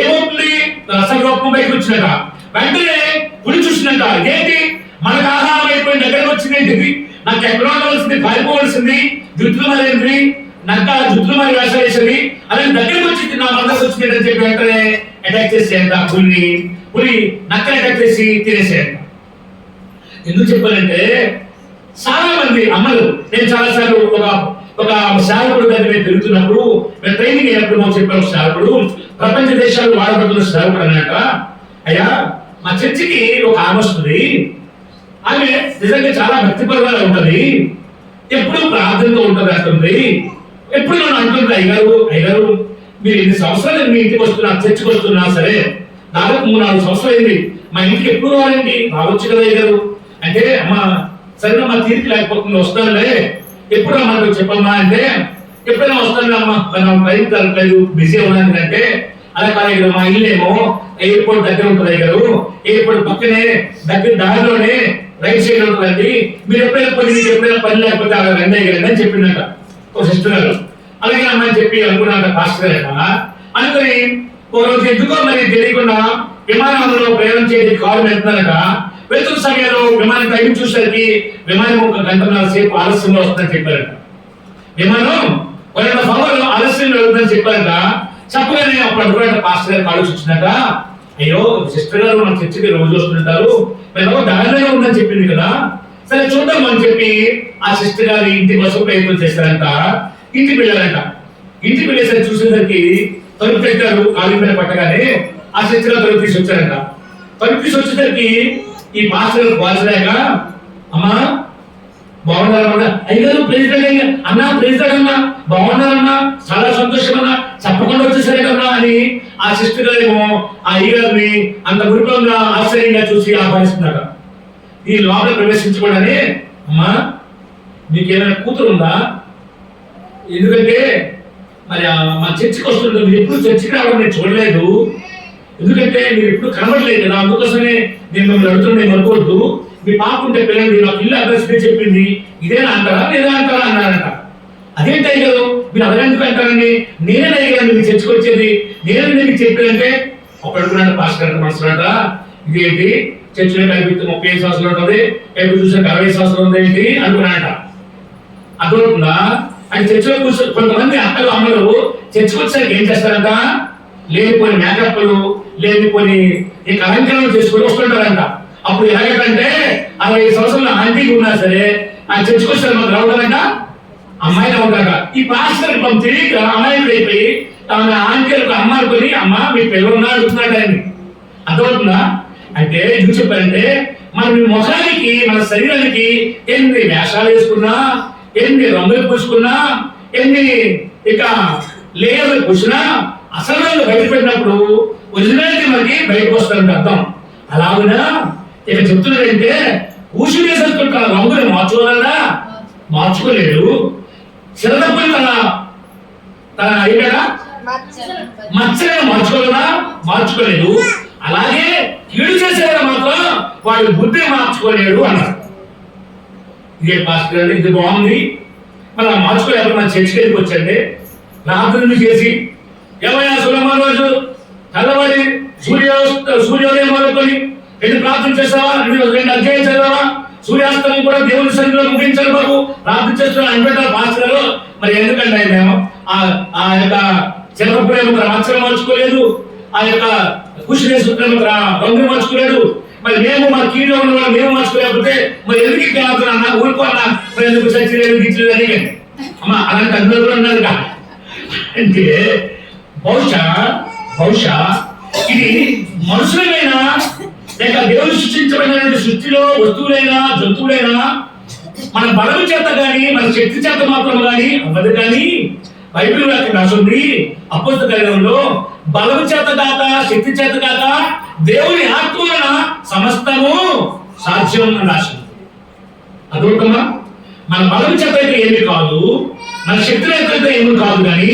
Speaker 1: ఏమవుతుంది, అసలు రూపం బయటకు వచ్చినట. వెంటనే పులి చూసినట, ఏంటి మనకు ఆహారం అయిపోయిన దగ్గరకు వచ్చింది, నాకు ఎక్కడ ఉండవలసింది, పారిపోవలసింది, జుట్టులు మారేంది, నక్క జుట్టులు మారి వేషాలు వేసేది, అదే దగ్గరకు వచ్చింది, నా మద్దతు వచ్చింది అని చెప్పి వెంటనే అటాక్ చేసేయంట పులి నక్కని అటాక్ చేసి తినేసేయంట. ఎందుకు చెప్పాలంటే చాలా మంది అమ్మలు, నేను చాలా సార్లు ఒక సేవకుడు దగ్గర తిరుగుతున్నప్పుడు మేము ట్రైనింగ్ అయినప్పుడు మాకు చెప్పారు, సేవకుడు ప్రపంచ దేశాలు వాడబడుతున్న సేవకుడు అన్నట, అయ్యా మా చర్చికి ఒక ఆమె వస్తుంది, ఆమె నిజంగా చాలా భక్తిపరంగా ఉంటది, ఎప్పుడు ప్రార్థనతో ఉంటది అంటుంది, ఎప్పుడు నన్ను అంటుంది, అయ్యగారు మీరు ఎన్ని సంవత్సరాలు మీ ఇంటికి వస్తున్నా, చర్చికి వస్తున్నా సరే, దాదాపు 3-4 సంవత్సరాలు అయింది, మా ఇంటికి ఎప్పుడు రావాలండి, రావచ్చు కదా అయ్యగారు అంటే, అమ్మ సరే మా తీరిక లేకపోతుంది, వస్తానులే, ఎప్పుడు మనకు చెప్పమ్మా అంటే, ఎప్పుడైనా వస్తాను అమ్మా, మనం టైం దొరకలేదు, బిజీ ఉన్నాను అంటే, అలా కాదు మా ఇల్లేమో ఎయిర్పోర్ట్ దగ్గర ఉంటుంది అయ్యారు, ఎయిర్పోర్ట్ పక్కనే దగ్గర దారిలోనే రైట్ సైడ్ ఉంటుందండి, మీరు ఎప్పుడైనా పని లేకపోతే అలా రండి అయ్యారండి అని చెప్పిందట ఒక సిస్టర్ గారు. అలాగే అమ్మని చెప్పి అనుకున్నాక పాస్టర్ గారు అనుకుని ఒక రోజు ఎందుకో మరి తెలియకుండా విమానంలో ప్రయాణం చేయడానికి కారు వెళ్తున్నారట. వెళ్తున్న సమయంలో విమానం టైం చూసేసరికి విమానం 1 గంటన్నర సేపు ఆలస్యంగా వస్తుందని చెప్పారట. విమానం 1.5 hours ఆలస్యంగా వెళ్తుందని చెప్పారట. చెప్పగానే అప్పుడు అనుకున్న పాస్టర్ గారికి ఆలోచించినట, అయ్యో సిస్టర్ గారు మన చర్చికి రోజు వస్తుంటారు, మేము దారిలోనే ఉందని చెప్పింది కదా, సరే చూద్దాం అని చెప్పి ఆ సిస్టర్ గారి ఇంటి కోసం ప్రయత్నం చేశారంట. ఇంటికి వెళ్ళారంట. ఇంటికి వెళ్ళేసరికి చూసేసరికి తలుపు పెట్టారు, కాలి మీద పట్టగానే ఆ సిస్టర్ గారు తలుపు తీసి వచ్చారంట. తలుపు తీసి వచ్చేసరికి ఈ పాస్టర్ గారు బాల్చలేక, అమ్మా బాగున్నారన్నా, అయ్యారు ప్రెసిడెంట్ అన్నా, ప్రెసిడెంట్ అన్నా, బాగున్నారన్నా, చాలా సంతోషం అన్నా, చెప్పకుండా వచ్చేసరే కన్నా అని ఆ సిస్టర్ గారేమో ఆ అయ్యగారిని అంత గురుకులంగా ఆశ్చర్యంగా చూసి ఆహ్వానిస్తున్నాడు. ఈ లోపల ప్రవేశించకూడనే, అమ్మా మీకేమైనా కూతురు ఉందా, ఎందుకంటే మరి మా చర్చికి వస్తుంటే మీరు ఎప్పుడు చర్చికి రావడం నేను చూడలేదు, ఎందుకంటే మీరు ఎప్పుడు కనబడలేదు కదా, అందుకోసమే నేను మిమ్మల్ని అడుగుతున్నా, అనుకోవద్దు, మీ పాప ఉంటే పిల్లలు నాకు ఇల్లు అడ్రస్ చెప్పింది, ఇదేనా అంటారా లేదా అంటారా అన్నారంట. అదేంటి అయ్యారు మీరు అదనందుకు అంటారండి, నేనే అయ్యాను మీరు చర్చకు వచ్చేది, నేనే మీకు చెప్పానంటే అప్పుడు అడుగున్నాడు పాస్టర్ గారు మనసులాట, ఇదేంటి చర్చలో కనిపిస్తే 35 సంవత్సరాలు ఉంటుంది, ఎప్పుడు చూసాక 60 సంవత్సరాలు ఉంది ఏంటి అనుకున్నాడట. అర్థమవుతుందా? అని చర్చలో కూర్చో కొంతమంది అక్కలు అమ్మలు చర్చకు వచ్చాక ఏం చేస్తారంట, లేనిపోని మేకప్లు, లేనిపోని ఈ అలంకరణలు చేసుకొని వస్తుంటారంట. అప్పుడు ఎలాగంటే 60 సంవత్సరాల ఆంటీకి ఉన్నా సరే ఆ చర్చకు వచ్చారు మాకు రావడాలంట, అమ్మాయిగా ఉంటాక ఈ పాస్టర్ తెలియక అమ్మాయిలు అయిపోయి ఆమె ఆంటీలకు అమ్మ అనుకుని, అమ్మ మీ పిల్లలున్నా అడుగుతున్నాడు ఆయన. అర్థమవుతుందా? అంటే ఎందుకు చెప్పారంటే మన ముఖానికి, మన శరీరానికి ఎన్ని వేషాలు వేసుకున్నా, ఎన్ని రంగులు పూసుకున్నా, ఎన్ని ఇక లేయర్లు పూసినా అసలు రంగు బయటపెట్టినప్పుడు ఒరిజినాలిటీ మనకి బయటకు వస్తారంటే అర్థం. అలాగునా ఇక చెప్తున్నాడంటే ఊసి వేసేసుకుంటా రంగుని మార్చుకోగలరా, మార్చుకోలేడు. చిరతప్పుని తన అయ్యాడా మచ్చలను మార్చుకోగలరా, మార్చుకోలేదు. అలాగే కీడు చేసేవాడు మాత్రం వాడి బుద్ధి మార్చుకోలేడు అన్నారు. ఇదే పాస్టర్ గారు, ఇది బాగుంది, మరి మార్చుకోలేక మన చర్చికి వచ్చండి, రాత్రి చేసి ఏమయ్యా సులభ రోజు తెల్లవారి సూర్యోదయం మొదలుకొని 2 ప్రార్థన చేస్తావా, 2 అధ్యాయం చదివావా, సూర్యాస్తమం కూడా దేవుని సన్నిధిలో ముగించాలి బాబు, ప్రార్థన చేస్తున్నా అంటారు పాస్టర్ గారు. మరి ఎందుకంటే ఆయన ఆ యొక్క చిరప్రేమ మచ్చలు మార్చుకోలేదు, ఆ యొక్క కృషి చేసుకున్న రంగులు మార్చుకోలేడు. మరి మేము మా కీడులో ఉన్న వాళ్ళు మేము మార్చుకోలేకపోతే మరి ఎందుకు ఇక్కడ అన్న ఊరుకోన్నా, మరి ఎందుకు సచ్చిలేదు గిచ్చలేదు అని అమ్మ అలాంటి అందరూ కూడా ఉన్నారు. అంటే బహుశా ఇది మనుషులమైన లేక దేవుడు సృష్టించబడినటువంటి సృష్టిలో వస్తువులైనా జంతువులైనా మన బలము చేత గాని మన శక్తి చేత మాత్రం గాని అవ్వదు. కానీ బైబిల్ రాసింది అపోస్తల కార్యంలో బలము చేత కాక శక్తి చేత కాక దేవుని ఆత్మ వలన సమస్తము సాధ్యం అని రాసింది. అదొకమా మన బలం చేత అయితే ఏమి కాదు, మన శక్తి అయితే ఏమి కాదు. కానీ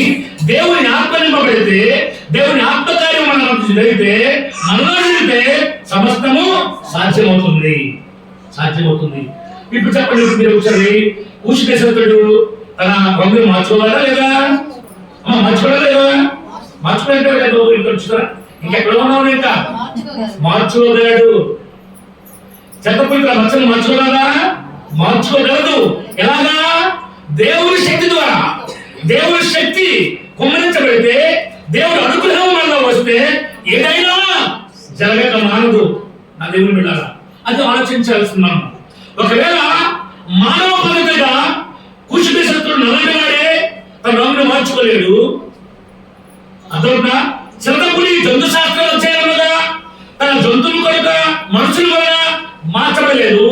Speaker 1: దేవుని ఆత్మ నింపబడితే దేవుని ఆత్మకార్యం మనం జరిగితే మనలో జరిగితే సమస్తము సాధ్యమవుతుంది. ఇప్పుడు చెప్పండి, మీరు ఒకసారి ఊషికేశ్వరుడు తన రంగులు మార్చుకోవాలా లేదా? మార్చుకోవాలా లేదా? మార్చుకోలేదో లేదు. ఇంకా వచ్చురా, ఇంకెక్కడ ఉన్నావు? ఇంకా మార్చుకోగలడు. చెత్తపుత్ర మచ్చలు మార్చుకోగలరా? మార్చుకోగలదు. ఎలాగా? దేవుని శక్తి ద్వారా. దేవుని శక్తి కుమ్మరించబడితే దేవుడు అనుగ్రహం మనలో వస్తే ఏదైనా జరగక మానదు. నా దేవుని బిడ్డలారా, అది ఆలోచించాల్సిందాం. ఒకవేళ మానవ పద్ధతిగా కూర్చునే శత్రుడు నల్లవాడే తన రంగును మార్చుకోలేడు. అదొక చిరతపులి జంతు శాస్త్రాలు వచ్చాయి కదా, తన జంతువులు కనుక మనుషులు కూడా మార్చబడలేదు.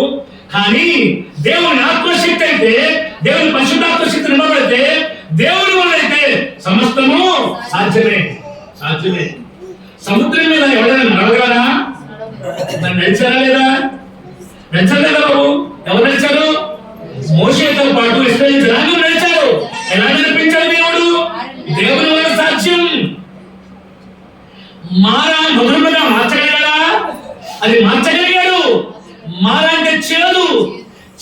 Speaker 1: కానీ దేవుని ఆత్మశక్తి అయితే, దేవుని పరిశుద్ధాత్మ శక్తి నింపబడితే దేవుని వల్ల అయితే సమస్తము సాధ్యమే. సముద్రం మీద ఎవరైనా నడవగలరా? నడిచారా లేదా? నడిచలేదా బాబు? ఎవరు నడిచారు? మోషేతో పాటు ఇశ్రాయేలు జనాంగం నడిచారు. ఎలా నడిపించాడు దేవుడు? దేవుని వల్ల సాధ్యం. మారా మధురముగా మార్చగలిగాడా? అది మార్చగలిగాడు. మారా అంటే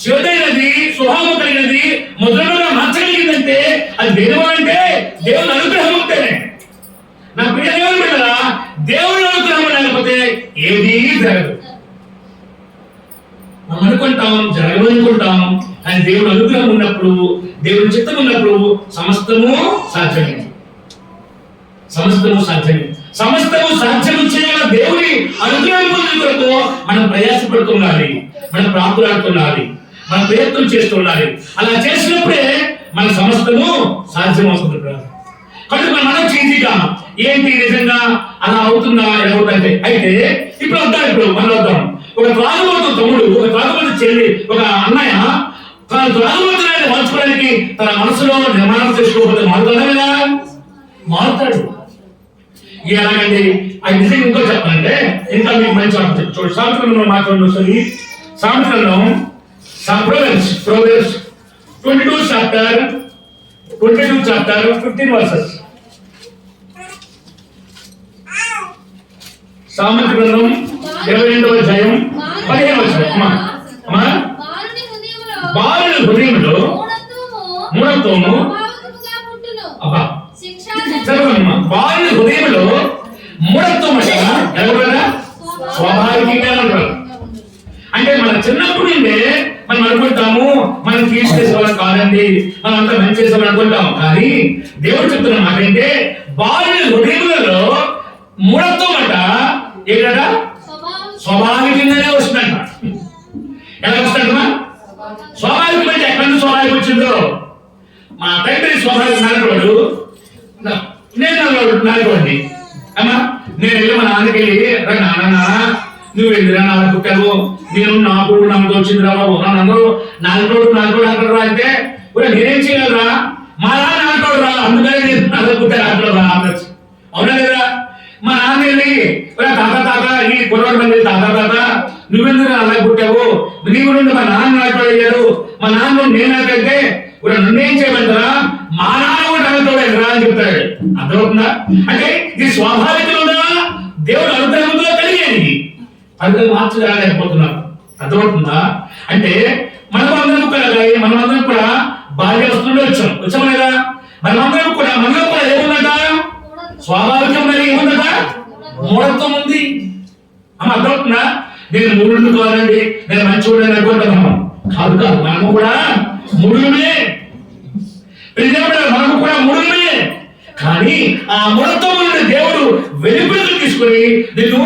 Speaker 1: చేదైనది స్వభావం కలిగినది మధురముగా మార్చగలిగిందంటే అది దేనివల్లంటే దేవుని అనుగ్రహం ఉంటేనే. నా ప్రియ దేవుని బిడ్డలారా, దేవుని అనుగ్రహం లేకపోతే ఏదీ జరగదు. మనం అనుకుంటాం జరగదనుకుంటాం, కానీ దేవుడు అనుగ్రహం ఉన్నప్పుడు, దేవుని చిత్తం ఉన్నప్పుడు సమస్తము సాధ్యమే. సమస్తము సాధ్యము చేయగల దేవుని అనుగ్రహం పొందుటకు మనం ప్రయాసపడుతుండాలి, మనం ప్రార్థనాడుతుండాలి, మనం ప్రయత్నం చేస్తుండాలి. అలా చేసినప్పుడే మన సమస్తము సాధ్యమవుతుంది. కాబట్టి మనం ఈజీగా ఏంటి నిజంగా అలా అవుతుందా ఎలా అవుతుందంటే, అయితే ఇప్పుడు మనం వద్దాం. ఒక త్రాగుబోతు తమ్ముడు, ఒక త్రాగుబోతు చెల్లి, ఒక అన్నయ్య తన త్రాగుబోతుని మార్చుకోవడానికి తన మనసులో నిర్మాణం చేసుకోకపోతే మారుతాడా లేదా? మారుతాడు. ఎలాగండి? అది నిజంగా ఇంకో చెప్పాలంటే ఇంకా మీకు మంచి చూడండి. సామెతలలో మాట్లాడండి ఒకసారి. సామెతలలో Proverbs 22 chapter 15 verses. సామెత గ్రంథం 22వ అధ్యాయం 15వ వచనం. బాలుని హృదయంలో మూఢత్వము బాలుని హృదయంలో మూఢత్వం ఎవరైనా స్వాభావికంగా ఉంటారు. అంటే మన చిన్నప్పుడు నుండే మనం అనుకుంటాము మనం కీడు చేసేవాళ్ళం కాదండి, మనం అంతా మంచి చేసేవాళ్ళు అనుకుంటాము. కానీ దేవుడు చెప్తున్న మాట ఏంటంటే బాలుని హృదయములలో మూఢత్వం అంట ఏంటంట స్వాభావికంగానే వస్తుందంట. ఎలా వస్తుందమ్మా? స్వాభావికం అంటే ఎక్కడి నుంచి స్వాభావికం వచ్చిందో? మా తండ్రి స్వాభావిక నరకవాడు, నేను నరకవాడిని. అమ్మా నేను వెళ్ళి మా నాన్నకి వెళ్ళి నాన్న నువ్వు వెళ్ళిరా నా పుట్టావు, నేను నాకు వచ్చింది రా బాబు, నన్ను నాలుగోడు అంటారు అంటే నేనేం చేయగలరా? మా నాన్న అంటాడు రా, అందుకని నేను నాకు పుట్టాను అంటాడు రా. అవునా లేదా? మా నాన్న వెళ్ళి తాత ఈ కుర్రాడు మంది తాత నువ్వెందుకు అలా పుట్టావు, నీవు నుండి మా నాన్న నాటోడయ్యాడు, మా నాన్న నేను నాకంటే నన్నేం చేయమంటారా? మా నాన్న కూడా నాటోడేరా అని చెప్తాడు. అర్థమవుతుందా? అంటే ఇది స్వాభావికంగా దేవుడు అనుగ్రహంతో కలిగేది, అది మార్చలేకపోతున్నారు. అర్థమవుతుందా? అంటే మనమందరం కూడా బాల్య వస్తుండే వచ్చాము లేదా? మనమందరం కూడా మనలో కూడా ఏముందట? స్వాభావికం ఏముందట? మూఢత్వం ఉంది. అమ్మ అర్థమవుతుందా? నేను మూడు కాదండి, నేను మంచివాడు అనుకుంటున్నాము. కాదు, మనము కూడా ముడుగునే, మనము కూడా ముడుగునే. కానీ ఆ మూఢత్వం నుండి దేవుడు వెలుగులోకి తీసుకుని నిన్ను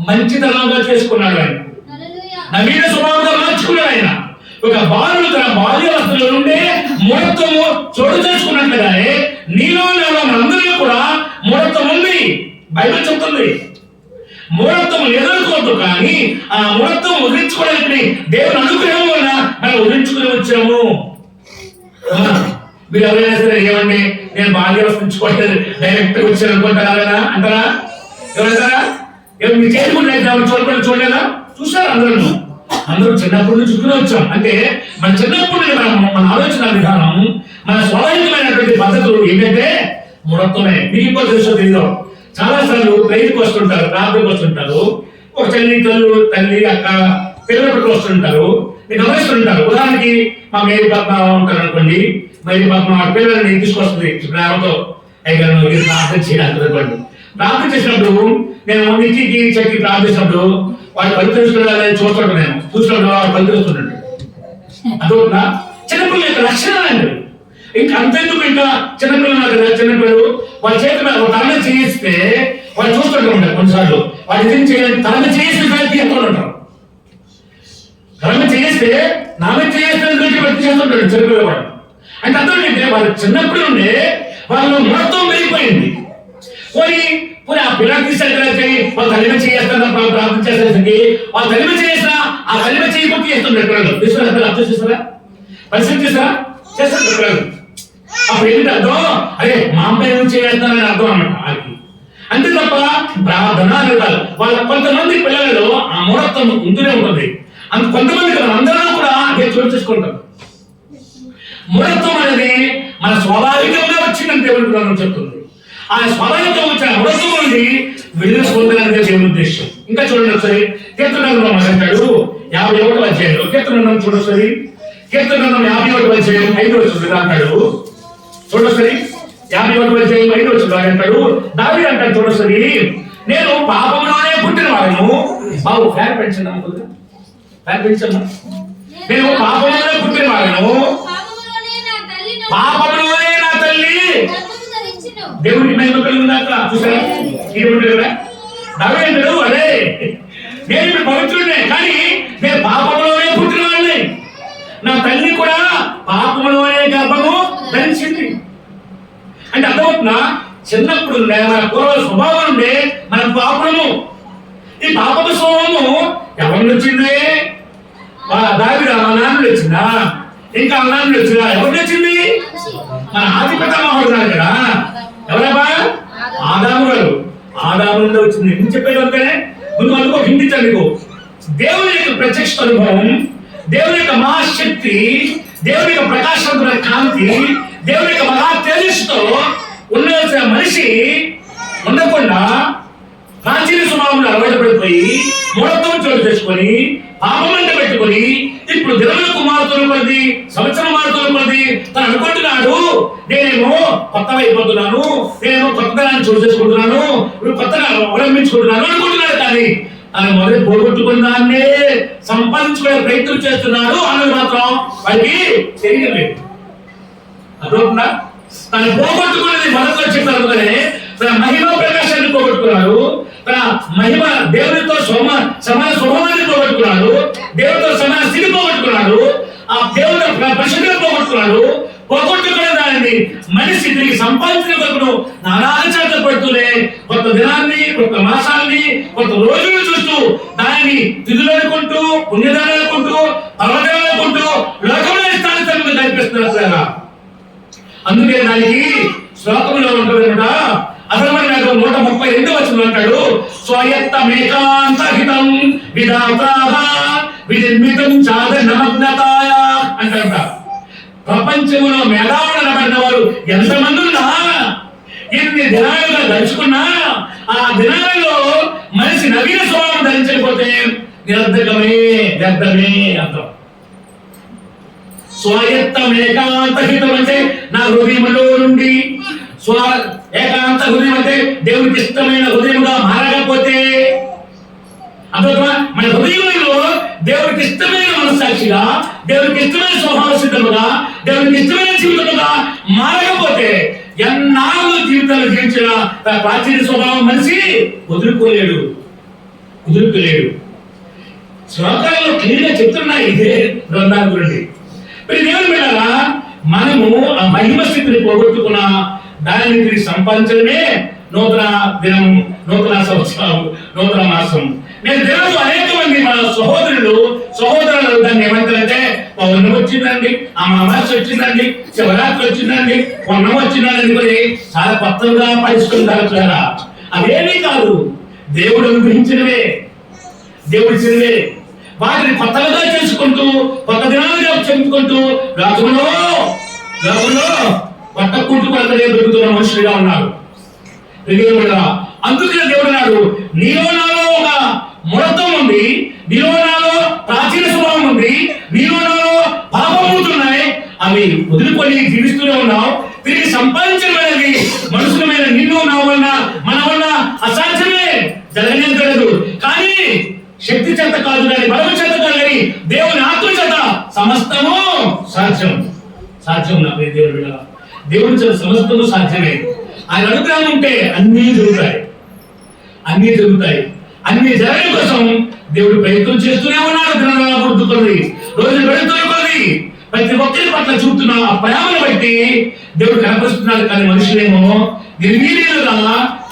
Speaker 1: మంచితనంగా చేసుకున్నాడు. ఆయన నవీన స్వభావంగా మార్చుకున్నాడు. ఆయన ఒక బాలుడు తన బాల్యావస్థలో నుండే మూఢత్వము చోటు చేసుకున్నట్లుగానే నీలో మనందరిలో కూడా మూఢత్వం ఉంది. బైబిల్ చెప్తుంది మూఢత్వం ఎదుర్కోవద్దు, కానీ ఆ మూఢత్వం వదిలించుకోవడానికి దేవుని అనుగ్రహం వల్ల మనం వదిలించుకుని వచ్చాము. మీరు ఎవరైనా సరే ఏమండి నేను బాగా వస్తుంచుకోవట్లేదు డైరెక్ట్ వచ్చాను అనుకుంటారా కదా అంటారా? ఎవరంటారా? ఎవరు మీ చేసుకుంటే చూడలేదా? చూసారు అందరూ చిన్నప్పటి నుంచి చూసుకుని వచ్చాం. అంటే మన చిన్నప్పుడు మన ఆలోచన విధానం, మన స్వాభావికమైనటువంటి పద్ధతులు ఏంటంటే మూఢత్వమే. మీకు ఇంకో తెలుసో తెలియదు, చాలా సార్లు ప్రేయర్కి వస్తుంటారు, ప్రార్థనకు వస్తుంటారు, ఒక తల్లి అక్క పిల్లలకు వస్తుంటారు, మీరు గమనిస్తుంటారు. ఉదాహరణకి మా మేరీ పాప ఉంటారు అనుకోండి, మేరీ పాప మా పిల్లల్ని తీసుకొస్తుంది ప్రేమతో, అయ్యా మీరు ప్రార్థన చేయాలి అనుకోండి. ప్రార్థన చేసినప్పుడు నేను నిత్యకి చెక్కి ప్రార్థించినప్పుడు వాడు పవిత్రులని చూస్తుంటాడు, నేను చూసినప్పుడు వాడు పవిత్రుస్తున్నాడు. అదొక చిన్నపిల్లల యొక్క లక్షణాలు అండి. ఇంకా అంతెందుకు, ఇంకా చిన్నపిల్లలు వాళ్ళ చేతి మీద తల మీద చేయిస్తే వాళ్ళు చూస్తుంటూ ఉంటారు. కొన్నిసార్లు వాళ్ళు ఏం చేయాలి, తల మీద చేయిస్తే ఎంత ఉంటారు, తల మీద చేయిస్తే నా మీద చేయిస్తే భక్తి చేస్తుంటాడు చిన్నపిల్లలు వాడు. అంటే అర్థం ఏంటంటే వాళ్ళు చిన్నప్పటి నుండే వాళ్ళు మొత్తం పెరిగిపోయింది. పోనీ ఆ పిల్లలు తీసుకెళ్ళి వాళ్ళు కలిమ చేస్తాను ప్రార్థన చేసేసరికి వాళ్ళు కలిమ చేసినా ఆ కలిమ చేయకుండా చేస్తుంటారు పిల్లలు. తీసుకుని అర్థం చేస్తారా, పరిస్థితి చేస్తారా, చేస్తారు పిల్లలు. అప్పుడు ఏంటి అర్థం, అరే మా అమ్మాయి ఏం చేస్తానని అర్థం అన్నమాట వాళ్ళకి. అంతే తప్ప ప్రార్థన అనేది కాదు. వాళ్ళ కొంతమంది పిల్లలలో ఆ మూఢత్వం ఉంటూనే ఉంటుంది. కొంతమంది అందరూ కూడా అదే చోటు చేసుకుంటారు. మూఢత్వం అనేది మన స్వాభావికంగా వచ్చిందని దేవుడి గ్రంథం చెప్తుంది. ఆ స్వాభావికంగా వచ్చిన మూఢత్వం నుండి విడుదల పొందాలనేది దేవుని ఉద్దేశం. ఇంకా చూడండి ఒకసారి కీర్తనలో మాట్లాడాడు 51వ అధ్యాయంలో. కీర్తన చూడొకసారి, కీర్తన 51వ అధ్యాయం 5వ వచనం అంటాడు. చూడొకసారి 51వ అధ్యాయం 5వ వచనం అంటాడు. దావీదు అంటాడు చూడొకసారి, నేను పాపంలోనే పుట్టిన వాడను. బాబు ఫ్యాన్ పెంచండి, ఫ్యాన్ పెంచమ్మా. నేను పాపంలోనే పుట్టిన వాడను, పాపంలోనే నా తల్లి దేవుడికి మహిమ కలుగునాక. చూసారా కదా దావీదు, అరే నేను ఇప్పుడు పవిత్రుడినే, కానీ నేను పాపంలోనే పుట్టిన వాడిని, నా తల్లి కూడా పాపంలోనే గర్భము ధరించింది. అంటే అర్థమవుతుందా? చిన్నప్పుడు మన పూర్వ స్వభావం ఉండే మన పాపము. ఈ పాప స్వభావము ఎవరి వచ్చింది? దావీదు మా నాన్న వచ్చిందా? ఇంకా అన్నాన్ని వచ్చిందా? ఎవరికి వచ్చింది? మన ఆది పితామహుడు కదా, ఎవరబ్బా? ఆదాము గారు. ఆదాము నుండి వచ్చింది. నేను చెప్పేది అంతేనే, ముందు అనుకో, హిందించండి. దేవుని యొక్క ప్రత్యక్ష అనుభవం, దేవుని యొక్క మహాశక్తి, దేవుని యొక్క ప్రకాశవంతమైన కాంతి, దేవుని యొక్క మహా తేజస్సుతో ఉండాల్సిన మనిషి ఉండకుండా ప్రాచీన స్వభావంలో అలవాటు పడిపోయి మూఢత్వం చోటు చేసుకొని పాపమంట పెట్టుకొని ఇప్పుడు దినములకు మారుతున్న కొద్ది, సంవత్సరం మారుతున్న కొద్ది తను అనుకుంటున్నాడు, నేనేమో కొత్తగా అయిపోతున్నాను, నేనేమో కొత్తదనాన్ని చోటు చేసుకుంటున్నాను, కొత్తగా అవలంబించుకుంటున్నాను అనుకుంటున్నాడు. కానీ తను మొదటి పోగొట్టుకున్న దాన్నే సంపాదించుకునే ప్రయత్నం చేస్తున్నాడు అన్నది మాత్రం వారికి తెలియలేదు. అదొకటి తను పోగొట్టుకున్నది మొదట్లో చెప్పారు. తన మహిమ ప్రకాశాన్ని పోగొట్టుకున్నాడు, తన మహిమ దేవునితో సమాన స్వభావాన్ని పోగొట్టుకున్నాడు, దేవుడితో సమాన స్థితి పోగొట్టుకున్నాడు, ఆ దేవుడు పరిశుభ్రత పోగొట్టుకున్నాడు. పోగొట్టుకునే దానిని మనిషి తిరిగి సంపాదించిన కొరకు నానాచారత పడుతూనే కొత్త దినాన్ని, కొత్త మాసాన్ని, కొత్త రోజులు చూస్తూ దానిని తిథులు అనుకుంటూ, పుణ్యదానం అనుకుంటూ, పర్వతాలు అనుకుంటూ లోకంలో స్థానికంగా కనిపిస్తున్నారు. అందుకే దానికి శ్లోకంలో ఉంటుందన్నమాట. అసలు 132వ వచనం అంటాడు, స్వయత్తమేకాంతహితం విధాతాః వినిర్మితం చాదనమగ్నతాయ అంటాడ. ప్రపంచంలో మేధావులు అనబడిన వారు ఎంతమంది ఉన్నా, ఎన్ని దినాలుగా గడుచుకున్నా, ఆ దినాలలో మనిషి నవీన స్వభావం ధరించకపోతే నిరర్ధకమే, వ్యర్థమే అర్థం. స్వాయత్తం ఏకాంతహితం అంటే నా హృదయంలో నుండి, ఏకాంత హృదయం అంటే దేవునికి ఇష్టమైన హృదయముగా మారకపోతే, అర్థమా? మన హృదయంలో దేవునికి ఇష్టమైన మనస్సాక్షిగా, దేవునికి ఇష్టమైన స్వభావ సిద్ధముగా, దేవునికి ఇష్టమైన జీవితముగా మారకపోతే ఎన్నాళ్ళు జీవితాలు జీవించిన ప్రాచీన స్వభావం మనిషి వదులుకోలేడు. శ్లోకాలలో క్లియర్గా చెప్తున్నాయి ఇదే గ్రంథాల గురించి. దేవుని బిడ్డలారా, మనము ఆ మహిమ స్థితిని పోగొట్టుకున్న దానిని తిరిగి సంపాదించడమే నూతన దినం, నూతన సంవత్సరం, నూతన మాసం. నేను తెలుగు అనేక మంది మన సహోదరులు దాన్ని ఏమంటారంటే పౌర్ణమి వచ్చిందండి, అమావాస్య వచ్చిందండి, శివరాత్రి వచ్చిందండి, పొన్నం వచ్చిందండి అనుకుని చాలా కొత్తగా పరిష్కరించారా? అవేమీ కాదు, దేవుడు అనుగ్రహించినవే, దేవుడి ఇచ్చినవే. వాటిని కొత్తగా చేసుకుంటూ కొత్త దినాలుగా చెప్పుకుంటూ లోకంలో కొత్త కుంటు కొత్తగా దొరుకుతున్న మనుషులుగా ఉన్నారు. అందుకనే దేవుడు అన్నాడు, నీలో నాలో ఒక ముడతం ఉంది, నీలో నాలో ప్రాచీన స్వభావం ఉంది, నీలో నాలో పాపమవుతున్నాయి, అవి వదులుకొని జీవిస్తూనే ఉన్నావు. తిరిగి సంపాదించడం మనుషులమైన నిన్ను నా వల్ల మన వల్ల అసాధ్యమే, జరగలేదు. కానీ శక్తి చేత కాదు కానీ, బలము చేత కాదు కానీ, దేవుని ఆత్మ చేత సమస్తము సాధ్యం. నా ప్రియ దేవుడి బిడ్డ, దేవుని చేత సమస్తము సాధ్యమే. ఆయన అనుగ్రహం ఉంటే అన్నీ జరుగుతాయి. అన్ని జరగడం కోసం దేవుడు ప్రయత్నం చేస్తూనే ఉన్నాడు. రోజు పెడుతున్నది ప్రతి ఒక్కరి పట్ల చూపుతున్న ప్రేమను బట్టి దేవుడు కనపరుస్తున్నాడు. కానీ మనుషులేమో నిర్వీర్యులుగా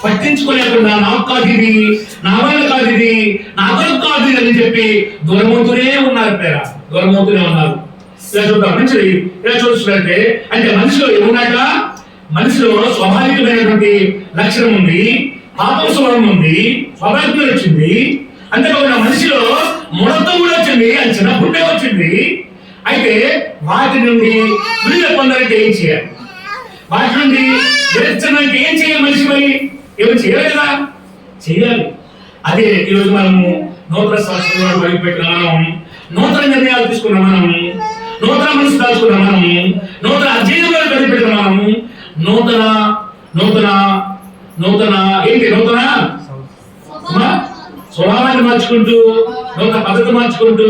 Speaker 1: పట్టించుకోలేకుండా నాకు కాదు ఇది, నా వల్ల కాదు ఇది, నా కొరకు కాదు ఇది అని చెప్పి దూరమవుతూనే ఉన్నారు. ఇలా చూద్దాం, మంచిది. ఇలా చూస్తున్నట్టే అంటే మనిషిలో ఏమున్నాక, మనిషిలో స్వాభావికమైనటువంటి లక్షణం ఉంది, పాపం స్వభావం ఉంది, స్వాభావికత వచ్చింది. అంతేకాకుండా మనిషిలో ముడతం కూడా వచ్చింది, అది చిన్నప్పుడే వచ్చింది. అయితే వాటి నుండి విడుదల పొందాలంటే ఏం చేయాలి? వాటి నుండి విరచడానికి ఏం చేయాలి? మనిషి మరి ఏమి చేయాలి కదా, చేయాలి. అదే ఈరోజు మనము నూతన సంవత్సరంలో బయటపెట్టిన మనం, నూతన నిర్ణయాలు తీసుకున్న మనం, నూతన మనసు దాచుకున్న మనం, నూతన అధ్యయనంలో బయటపెట్టిన మనం, నూతన స్వభావాన్ని మార్చుకుంటూ, నూతన పద్ధతి మార్చుకుంటూ,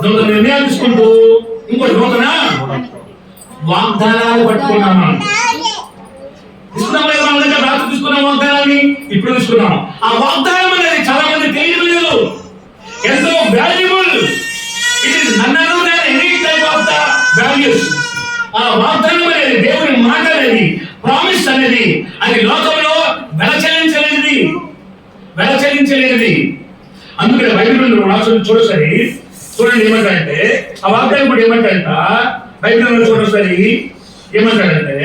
Speaker 1: నూతన నిర్ణయాలు తీసుకుంటూ, ఇంకోటి నూతన వాగ్దానాలు పట్టుకున్నాం. మనం రాత్రి తీసుకున్న వాగ్దానాన్ని ఇప్పుడు తీసుకున్నాం. ఆ వాగ్దానం అనేది చాలా మంది తెలియలేదు, ఎంతో valuable. It is none other than any type of the values. ఆ వాగ్దానం అనేది, దేవుని మాట అనేది, ప్రామిస్ అనేది, అది లోకంలో వెల చెల్లించలేనిది. అందుకనే బైబిల్ చూడసరి చూడండి ఏమంటాడంటే, ఆ వాగ్దానం కూడా ఏమంటాడంట, బైబిల్ చూడసరి ఏమంటాడంటే,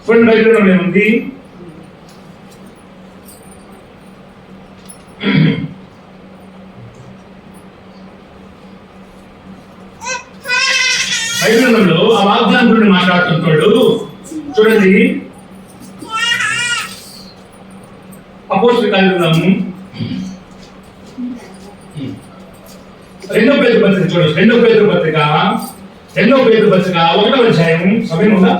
Speaker 1: చూడండి బైబిల్ ఏముంది, బైబిల్లో ఆ వాగ్దానం గురించి మాట్లాడుతుంటాడు. చూడండి అపోస్తలుల కార్యములు 2 పేతురు పత్రిక చూడండి. 2 పేతురు పత్రిక 1వ అధ్యాయం. సమయం ఉందా?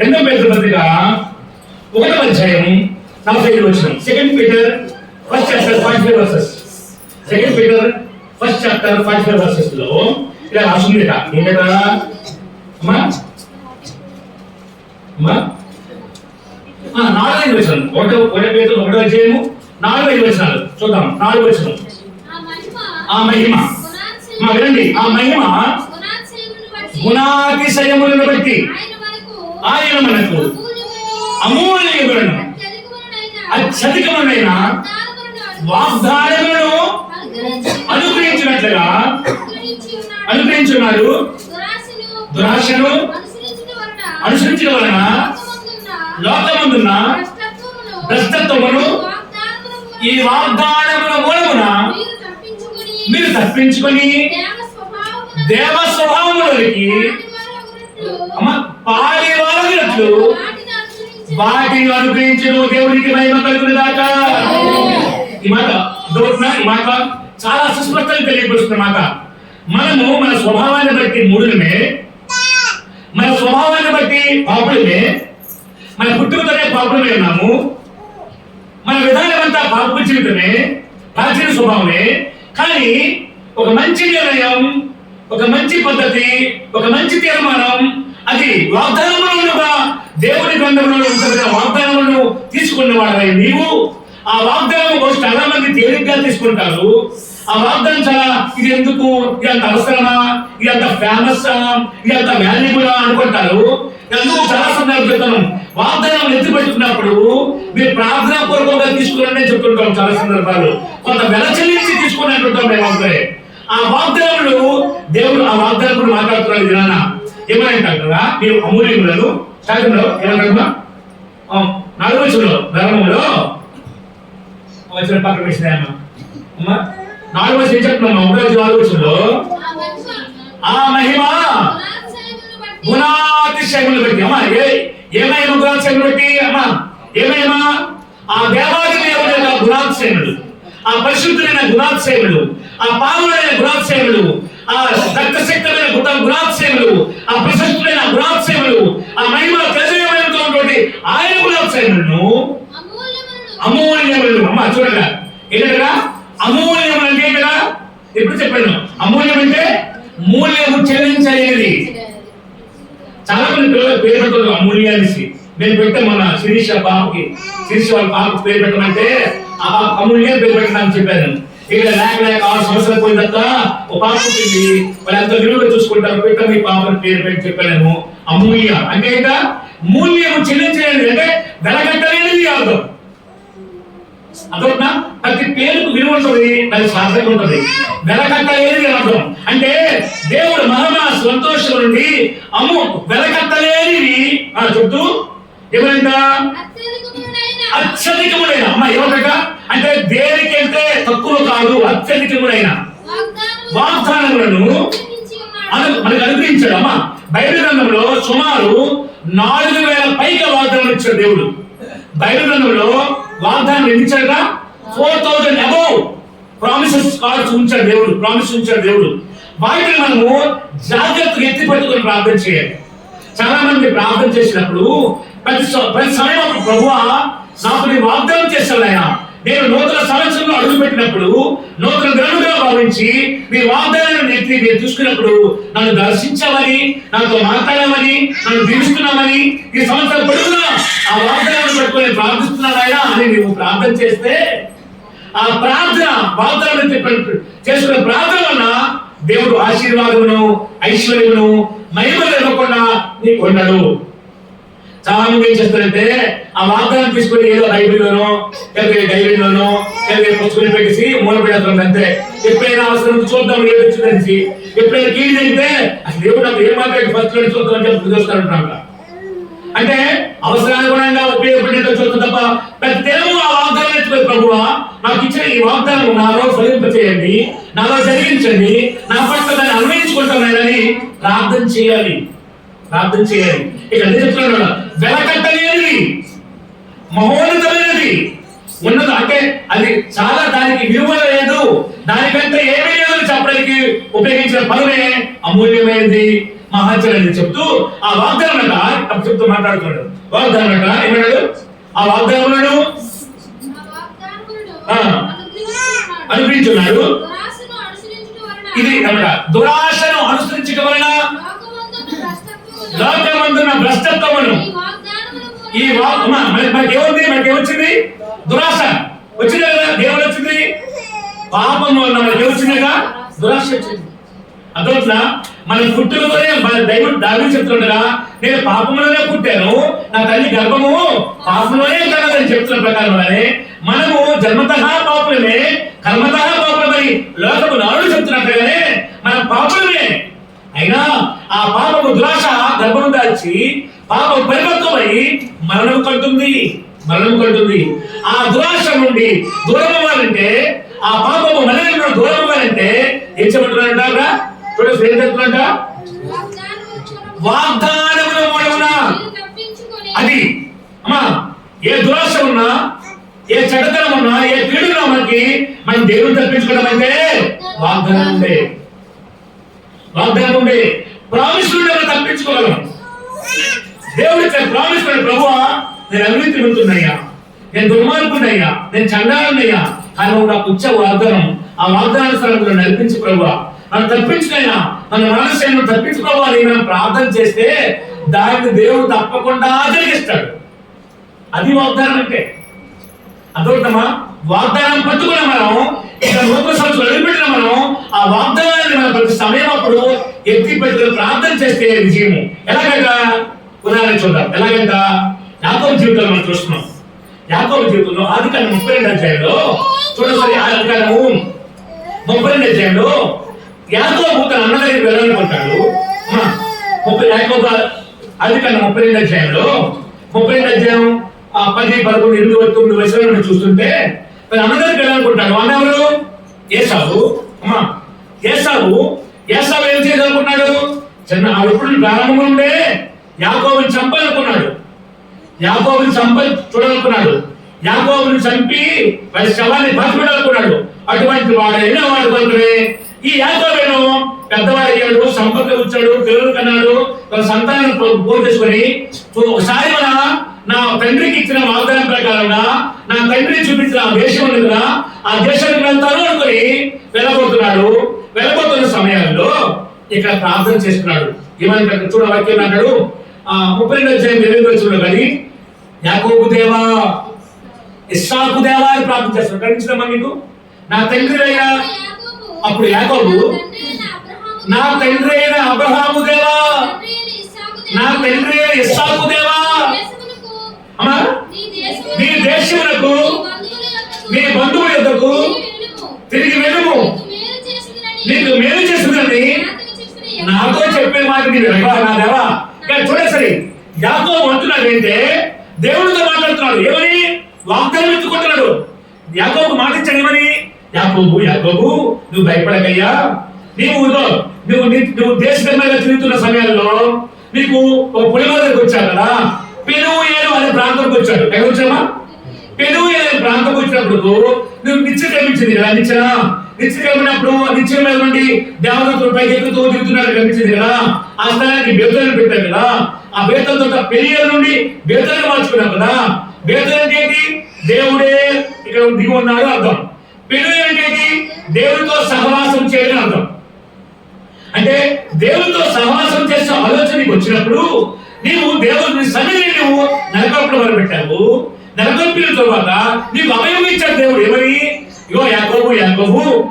Speaker 1: 2 పేతురు పత్రిక 1వ అధ్యాయం 45వ వచనం. 2 Peter 1st chapter 45 verses. 2 Peter 1st chapter 45 verses లో ఇలా రాసింది. ఏంటా అమ్మా? 4 వచనం. 1 పేతురు 1వ అధ్యాయం 4 వచనాలు చూద్దాం. 4 వచనం. ఆ మహిమ వినండి, ఆ మహిమ గుణాతిశయములను బట్టి ఆయన మనకు అమూల్యమైన అత్యధికమైన వాగ్దానములను అనుగ్రహించున్నాడు. దురాశను అనుసరించిన వలన లోకమందున్న భ్రష్టత్వమును ఈ వాగ్దానముల మూలమున మీరు తప్పించుకొని దేవ స్వభావములోకి పాలివారగినట్లు వాటిని అనుగ్రహించిన దేవునికి మహిమ కలుగునుగాక. ఈ మాట చాలా సుస్పష్టంగా తెలియపరుస్తున్న మాట. మనము మన స్వభావాన్ని బట్టి మూడులమే, మన స్వభావాన్ని బట్టి పాపులమే, మన పుట్టుకతోనే పాపులమే ఉన్నాము. మన విధానం అంతా పాప జీవితమే, ప్రాచీన స్వభావమే. కానీ ఒక మంచి నిర్ణయం, ఒక మంచి పద్ధతి, ఒక మంచి తీర్మానం, అది వాగ్దానములుగా దేవుని గ్రంథంలో ఉంచిన వాగ్దానములను తీసుకున్న వాడవై నీవు ఆ వాగ్దానం చాలా మంది తేలిగ్గా తీసుకుంటారు. ఆ ఆ వాగ్దానం చాలా ఇది ఎందుకు, ఇది అంత అవసరమా, ఇది అంత ఫేమస్, ఇది అంత వాల్యుబులా అనుకుంటారు. ఎందుకు చాలా సందర్భాలు చెప్తాను, వాగ్దానం ఎత్తి పెట్టుకున్నప్పుడు మీరు ప్రార్థనా పూర్వకంగా తీసుకున్నారని చెప్తుంటాం. చాలా సందర్భాలు కొంత వెల చెల్లించి తీసుకుని అంటుంటాం మేము. అంతే ఆ వాగ్దానములు దేవుడు ఆ వాగ్దానం కూడా మాట్లాడుతున్నాడు. వినానా ఏమంటారా, మీరు అమూల్యములను శాఖంలో ఏమంటారు 4వ వచనంలో ధర్మంలో వచ్చిన పక్కన వేసినాయమ్మ అమ్మా 4వ వచనం ఏం చెప్తున్నాం? 4వ వచనంలో ఆ మహిమ గుణాతిశయములు బట్టి అమ్మా ఏమేమో గుణాతిశయములు బట్టి అమ్మా ఏమేమా ఆ దేవాది దేవుడైన గుణాతిశయములు, ఆ పరిశుద్ధులైన గుణాతిశయములు, ఆ పావులైన గుణాతిశయములు, ఆ రక్తశక్తమైన గుణాతిశయములు, ఆ ప్రశస్తులైన గుణాతిశయములు, ఆ మహిమ తెజయమైనటువంటి ఆయన గుణాతిశయములను అమూల్యములు. అమ్మ చూడగా ఏంటంటే అమూల్యములు అంటే ఏంటరా? ఎప్పుడు చెప్పాను అమూల్యం అంటే మూల్యము చెల్లించలేనిది. చాలా మంది పిల్లలు పేరు పెట్టారు అమూల్యాన్ని. నేను పెట్టే మొన్న శిరీష బాబుకి, శిరీష వాళ్ళ బాబుకి పేరు పెట్టమంటే ఆ అమూల్యం పేరు పెట్టమని చెప్పాను. ఇక్కడ లేక 6 సంవత్సరాలు పోయిన తర్వాత ఒక పాప పుట్టింది, వాళ్ళు ఎంత విలువగా చూసుకుంటారు, పెట్ట మీ పాపని పేరు పెట్టి చెప్పాను. అమూల్య అంటే ఏంటా? మూల్యము చెల్లించలేనిది అంటే వెలగట్టలేనిది అర్థం. అదొక ప్రతి పేరుకు విలువ ఉంటుంది, దాని స్వార్థంగా ఉంటుంది. వెలకట్టలేనిది అర్థం అంటే దేవుడు మహిమ సంతోషం నుండి వెలకట్టలేనిది చెప్తూ ఏమైందా అత్యధికముడైన అమ్మ ఏమంట అంటే దేనికి వెళ్తే తక్కువ కాదు, అత్యధికముడైన వాగ్దానములను మనకు అనుగ్రహించాడు. అమ్మ బైబిల్ గ్రంథంలో సుమారు 4000 పైగా వాగ్దానాలు ఇచ్చాడు దేవుడు. బైబిల్ గ్రంథంలో వాగ్దానం ఇచ్చాడుగా 4000 అబౌవ్ ప్రామిసెస్ కార్డ్స్ ఉంచాడు దేవుడు, ప్రామిస్ ఉంచాడు దేవుడు. వాటిని మనము జాగ్రత్తగా ఎత్తి పట్టుకొని ప్రార్థన చేయాలి. చాలా మంది ప్రార్థన చేసినప్పుడు ప్రతి సమయం ప్రభువా నాకు నీ వాగ్దానం చేస్తాడు ఆయన, నేను నూతన సంవత్సరంలో అడుగు పెట్టినప్పుడు నూతన గ్రహముగా భావించి నీ వాగ్దానాన్ని ఎత్తి నేను చూసుకున్నప్పుడు నన్ను దర్శించామని, నాతో మాట్లాడామని, నన్ను దీవిస్తున్నామని ఈ సంవత్సరం పొడుగునా ఆ వాగ్దానాన్ని పట్టుకొని ప్రార్థిస్తున్నాడు ఆయన అని నువ్వు ప్రార్థన చేస్తే ఆ ప్రార్థన వాగ్దానం చేసుకునే ప్రార్థన వలన దేవుడు ఆశీర్వాదమును ఐశ్వర్యమును మహిమలు ఇవ్వకుండా నీకు ఉండడు. చాలా మంది ఏం చేస్తారంటే ఆ వాగ్దానం తీసుకుని ఏదో బైబిల్లోనో లేకపోతే డైరీలోనో లేకపోతే పుస్తకం పెట్టేసి మూల పెడతారు అంతే. ఎప్పుడైనా అవసరం చూద్దాం ఏదొచ్చిందనేసి, ఎప్పుడైనా కీడు అయితే అసలు దేవుడు నాకు ఏం మాట్లాడి ఫస్ట్ లో చూద్దాం అని చెప్పి చూస్తారంటారు. అంటే అవసరానుగుణంగా ఉపయోగపడేటో చూద్దాం తప్ప ప్రతిదేమో ఆ వాగ్దానం ఎత్తుకొని ప్రభువా నాకు ఇచ్చిన ఈ వాగ్దానం నాలో ఫలింపచేయండి, నాలో జరిగించండి, నా పట్ల దాన్ని అన్వయించుకుంటానని ప్రార్థన చేయాలి. ప్రార్థన చేయాలి. ఇక్కడ అదే చెప్తున్నాడు, వెలకట్టలేనిది మహోన్నతమైనది ఉన్నది అంటే అది చాలా దానికి విలువ లేదు, దానికంటే ఏమీ లేదని చెప్పడానికి ఉపయోగించిన పదమే అమూల్యమైనది, మహాచర్యని చెప్తూ ఆ వాగ్దానం అప్పుడు చెప్తూ మాట్లాడుతున్నాడు. వాగ్దానం ఏమన్నాడు? ఆ వాగ్దానములను అనుగ్రహించున్నాడు. ఇది దురాశను అనుసరించడం వలన లోకమందున భ్రష్టత్వమును ఈ మనకేముంది? మనకేమొచ్చింది? దురాశ వచ్చింది కదా. దేవుడు వచ్చింది పాపం వల్ల మనకి వచ్చిందిగా దురాశ వచ్చింది. అదొట్లా మన పుట్టుకతోనే దైవుడు దావీదు చెప్తుండగా నేను పాపంలోనే పుట్టాను, నా తల్లి గర్భము పాపంలోనే కలదని చెప్తున్న ప్రకారంగానే మనము జన్మతః పాపులమే కర్మతః పాపులమని లోకము నాడు చెప్తున్నట్టుగానే మన పాపులమే. అయినా ఆ పాపము దురాశ గర్భము దాల్చి పాపం పరివర్తమై మరణం కంటుంది. ఆ దురాశ నుండి దూరం అవ్వాలంటే, ఆ పాపము మనలో దూరం అవ్వాలంటే ఏం చెప్పమంటున్నారంట? చూడండి ఏం చెప్తున్నారంట? వాగ్దానముల మూలమున అది అమ్మా ఏ దురాశ ఉన్నా, ఏ చెడ్డతనం ఉన్నా, ఏ కీడున్నా మనం దేవుని తప్పించుకోవడం అయితే వాగ్దానం ఉండే ప్రామిస్ నుండి మనం తప్పించుకోగలం. దేవుడి ప్రామిస్ ప్రభువా నేను అవినీతి వెళ్తున్నాయ్యా, నేను దుర్మార్గుడయ్యా, నేను చండాలన్నయ్యా, కానీ నువ్వు నాకు ఇచ్చే వాగ్దానం, ఆ వాగ్దానాన్ని నడిపించి ప్రభువా నన్ను తప్పించుకైనా నన్ను మనస్సు తప్పించుకోవాలి మనం ప్రార్థన చేస్తే దాన్ని దేవుడు తప్పకుండా జరిగిస్తాడు. అది వాగ్దానం అంటే. అర్థమా? వాగ్దానం పట్టుకుని మనం ఇక నూతన సంవత్సరం అడుగుపెట్టిన మనం ఆ వాగ్దానాన్ని మనం ప్రతి సమయం అప్పుడు ఎత్తి పెట్టుకుని ప్రార్థన చేస్తే విజయము. ఎలాగంట ఉదాహరణ చూద్దాం. ఎలాగంట యాకోబు జీవితంలో మనం చూస్తున్నాం. యాకోబు జీవితంలో ఆదికాండం 32 అధ్యాయంలో చూడండి. ఆదికాండము 32 అధ్యాయంలో యాకోబు తన అన్న దగ్గరికి వెళ్ళాలనుకుంటాడు. యాకోబు ఆదికాండం 32 అధ్యాయంలో 32 అధ్యాయం 10, 11, 8, 9 వచనాలను చూస్తుంటే తన అన్న దగ్గరికి వెళ్ళాలనుకుంటాడు. అన్న ఎవరు? ఏసావు. ఏసావు ఏం చేయాలనుకున్నాడు? చిన్న ఎప్పుడు ప్రారంభం ఉండే యాకోబుని చంపాలనుకున్నాడు. యాకోబుని చూడాలనుకున్నాడు. యాకోబుని చంపి వారి శవాన్ని బతిపెట్టాలనుకున్నాడు. అటువంటి వాడైనా వాడు కొనుక్కునే ఈ యాకోబేను పెద్దవాడయ్యాడు, సంపద వచ్చాడు, పిల్లలు కన్నాడు, తన సంతానం పూర్తి చేసుకొని ఒకసారి నా తండ్రికి ఇచ్చిన వాగ్దానం ప్రకారంగా నా తండ్రి చూపించిన ఆ దేశం ఉంది కదా, ఆ దేశానికి వెళ్తాను అనుకుని వెళ్ళబోతున్న సమయాల్లో ఇక్కడ ప్రార్థన చేస్తున్నాడు. ఏమని చూడ వాక్యం అన్నాడు 32 అధ్యాయం 8 వచనంలో, కానీ యాకోబు దేవా, ఇస్సాకు దేవా అని ప్రార్థన చేస్తున్నాడు. కనిపించదమ్మా మీకు? నా తండ్రి అయినా అప్పుడు యాకోబు నా తండ్రి అయిన అబ్రహాము దేవా, నా తండ్రి అయిన ఇస్సాకు దేవా, అమ్మా నీ దేశమునకు నీ బంధువుల యొద్దకు తిరిగి వెళ్ళుము, నీకు మేలు చేస్తుందని నాతో చెప్పే మాట నీ దేవా, నా దేవా. చూడండి సరే, యాకోబు అంటున్నాడు ఏంటంటే దేవుడితో మాట్లాడుతున్నాడు. ఏమని? వాగ్దానం ఎత్తుకుంటున్నాడు. యాకోబు మాట ఇచ్చాడు. ఏమని? యాకోబు నువ్వు భయపడకయ్యా, నువ్వు దేశంగా తిరుగుతున్న సమయాల్లో నీకు ఒక పొలిమేర దగ్గరికి వచ్చావు కదా, పెనుయేలు అనే ప్రాంతానికి వచ్చాడు. ఎక్కడ వచ్చామా? పెనుయేలు అనే ప్రాంతానికి వచ్చినప్పుడు నువ్వు నిత్యం కనిపించింది కదా. నిత్యం కనిపినప్పుడు నిత్యం మీద నుండి దేవతలు పైకి ఎక్కుతూ తిరుగుతున్నాడు కనిపించింది కదా. ఆ స్థలానికి బేతలను పెట్టారు కదా. ఆ బేతలతో పెనుయేలు నుండి బేతలను మార్చుకున్నావు కదా. బేతలు అంటే ఏంటి? దేవుడే ఇక్కడ దిగి ఉన్నాడు అర్థం. పెనుయేలు అంటే ఏంటి? దేవుడితో సహవాసం చేయడం అర్థం. అంటే దేవుడితో సహవాసం చేసే ఆలోచనకి వచ్చినప్పుడు నీవు దేవుని సన్నిధిని నువ్వు నెలకొల్పడం మొదలు పెట్టావు. నెలకొల్పిన తర్వాత నీకు అభయం ఇచ్చాడు దేవుడు. ఏమని? ఇగో యాకోబు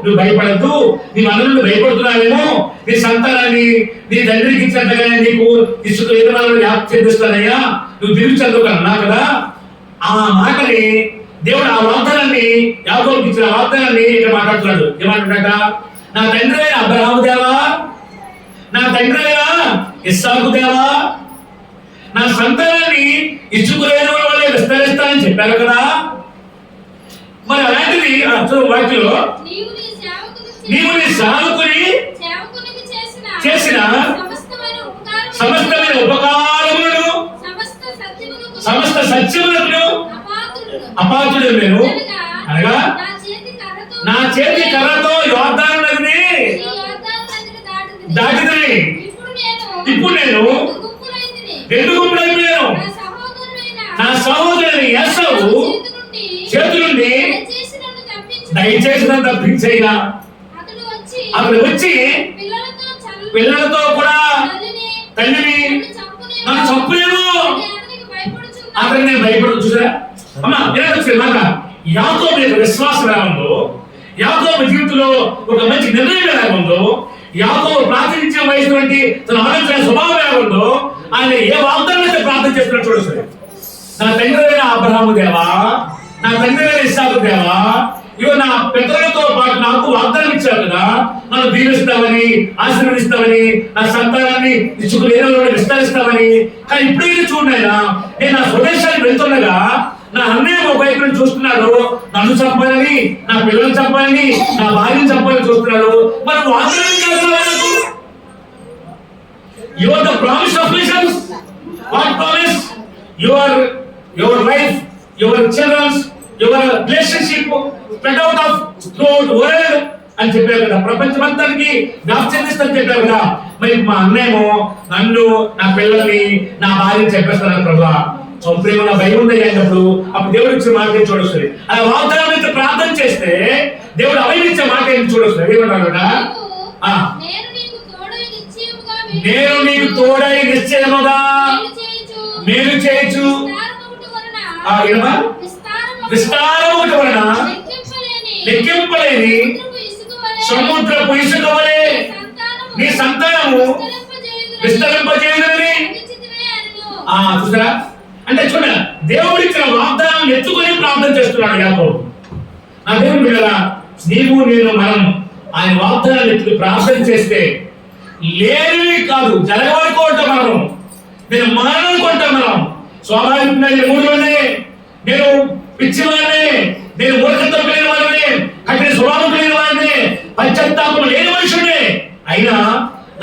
Speaker 1: నువ్వు భయపడద్దు, నీ మనల్ని భయపడుతున్నావేమో, నీ సంతానాన్ని నీ తండ్రికి ఇచ్చినట్టుగానే నీకు ఇసుక వ్యాప్తి చెందిస్తానయ్యా, నువ్వు దిగుచందుకు అన్నా కదా. ఆ మాటని దేవుడు, ఆ వాగ్దానాన్ని, యాకోబుకి ఇచ్చిన వాగ్దానాన్ని ఇక్కడ మాట్లాడుతున్నాడు. ఏమంటున్నాడ? నా తండ్రి అయిన అబ్రహాము దేవా, నా తండ్రి అయిన ఇస్సాకు దేవా, నా సంతానాన్ని ఇసుక రేణువుల వల్లే విస్తరిస్తానని చెప్పారు కదా. మరి అలాంటిది వాక్యంలో నీవు నీ సేవకుని చేసిన సమస్తమైన ఉపకారములను సమస్త సత్యములను అపాత్రుడు నేను, అనగా నా చేతి కర్రతో యోర్దాను నదిని దాటిదని ఇప్పుడు నేను 2 గుంపులైపోయాను. నా సహోదరుని ఏసావు చేతి నుండి దయచేసి నన్ను తప్పించేయగా. అతడు వచ్చి పిల్లలతో కూడా తల్లిని నన్ను చంపలేను, అతన్ని నేను భయపడదు. చూసారా అమ్మా? మాట యాకోబు యొక్క విశ్వాసం ఎలా ఉందో, యాకోబు జీవితంలో ఒక మంచి నిర్ణయం ఎలా ఉందో, యాకోబు ప్రార్థించే వయసు వంటి తన ఆలోచన స్వభావం ఎలా ఉందో, ఆయన ఏ వాగ్దానం అయితే ప్రార్థన చేస్తున్నాడు చూడొచ్చు. నా తండ్రి అయిన అబ్రహాము దేవా, నా తండ్రి అయిన ఇస్సాకు దేవా, ఇగో నా పెద్దలతో పాటు నాకు వాగ్దానం ఇచ్చావు కదా, నన్ను దీవిస్తావని, ఆశీర్వదిస్తావని, నా సంతానాన్ని ఇసుక రేణువుల నుండి విస్తరిస్తావని. కానీ ఇప్పుడైతే చూడనైనా నేను నా స్వదేశానికి వెళ్తుండగా నా అన్నయ్య ఒక వైపు నుంచి చూస్తున్నాడు, నన్ను చంపాలని, నా పిల్లల్ని చంపాలని, నా భార్యను చంపాలని చూస్తున్నాడు. మనం వాగ్దానం చేస్తున్నాడు. You are the promise of nations. What promise? Your life, your children's, your relationship spread out of throughout the world అని చెప్పారు కదా. ప్రపంచమంతానికి వ్యాప్తి చెందిస్తని చెప్పారు కదా. మరి మా అన్నేమో నన్ను, నా పిల్లల్ని, నా భార్యని చెప్పేస్తున్నారు ప్రభా. ప్రేమ నా భయం ఉంది అయినప్పుడు అప్పుడు దేవుడు ఇచ్చే మాట చూడొస్తుంది. అలా వాగ్దానం అయితే ప్రార్థన చేస్తే దేవుడు అవైనిచ్చే మాట ఏంటి చూడొస్తుంది. ఏమన్నాడు? నేను నీకు తోడై నిశ్చయముగా మేలు చేయొచ్చు, విస్తారము వలన లెక్కింపలేని సముద్రపు ఇసుక వలె నీ సంతానము విస్తరింపజేయునని. చూసారా, అంటే చూడ దేవుడు ఇచ్చిన వాగ్దానం ఎత్తుకొని ప్రార్థన చేస్తున్నాడు యాకోబు. నా దేవుడు బిడ్డలారా, నీవు నేను మనం ఆయన వాగ్దానాలు ఎత్తుకుని ప్రార్థన చేస్తే లేనివి కాదు జరగవనుకుంటాం. మనం నేను మాననుకుంటాం. మనం స్వాభావికంగా మూడులోనే నేను పిచ్చివాడిని, నేను మూర్ఖత్వం కలిగిన వాడిని, కఠిన స్వభావం కలిగిన వాడిని, పశ్చాత్తాపం లేని మనుషుడే. అయినా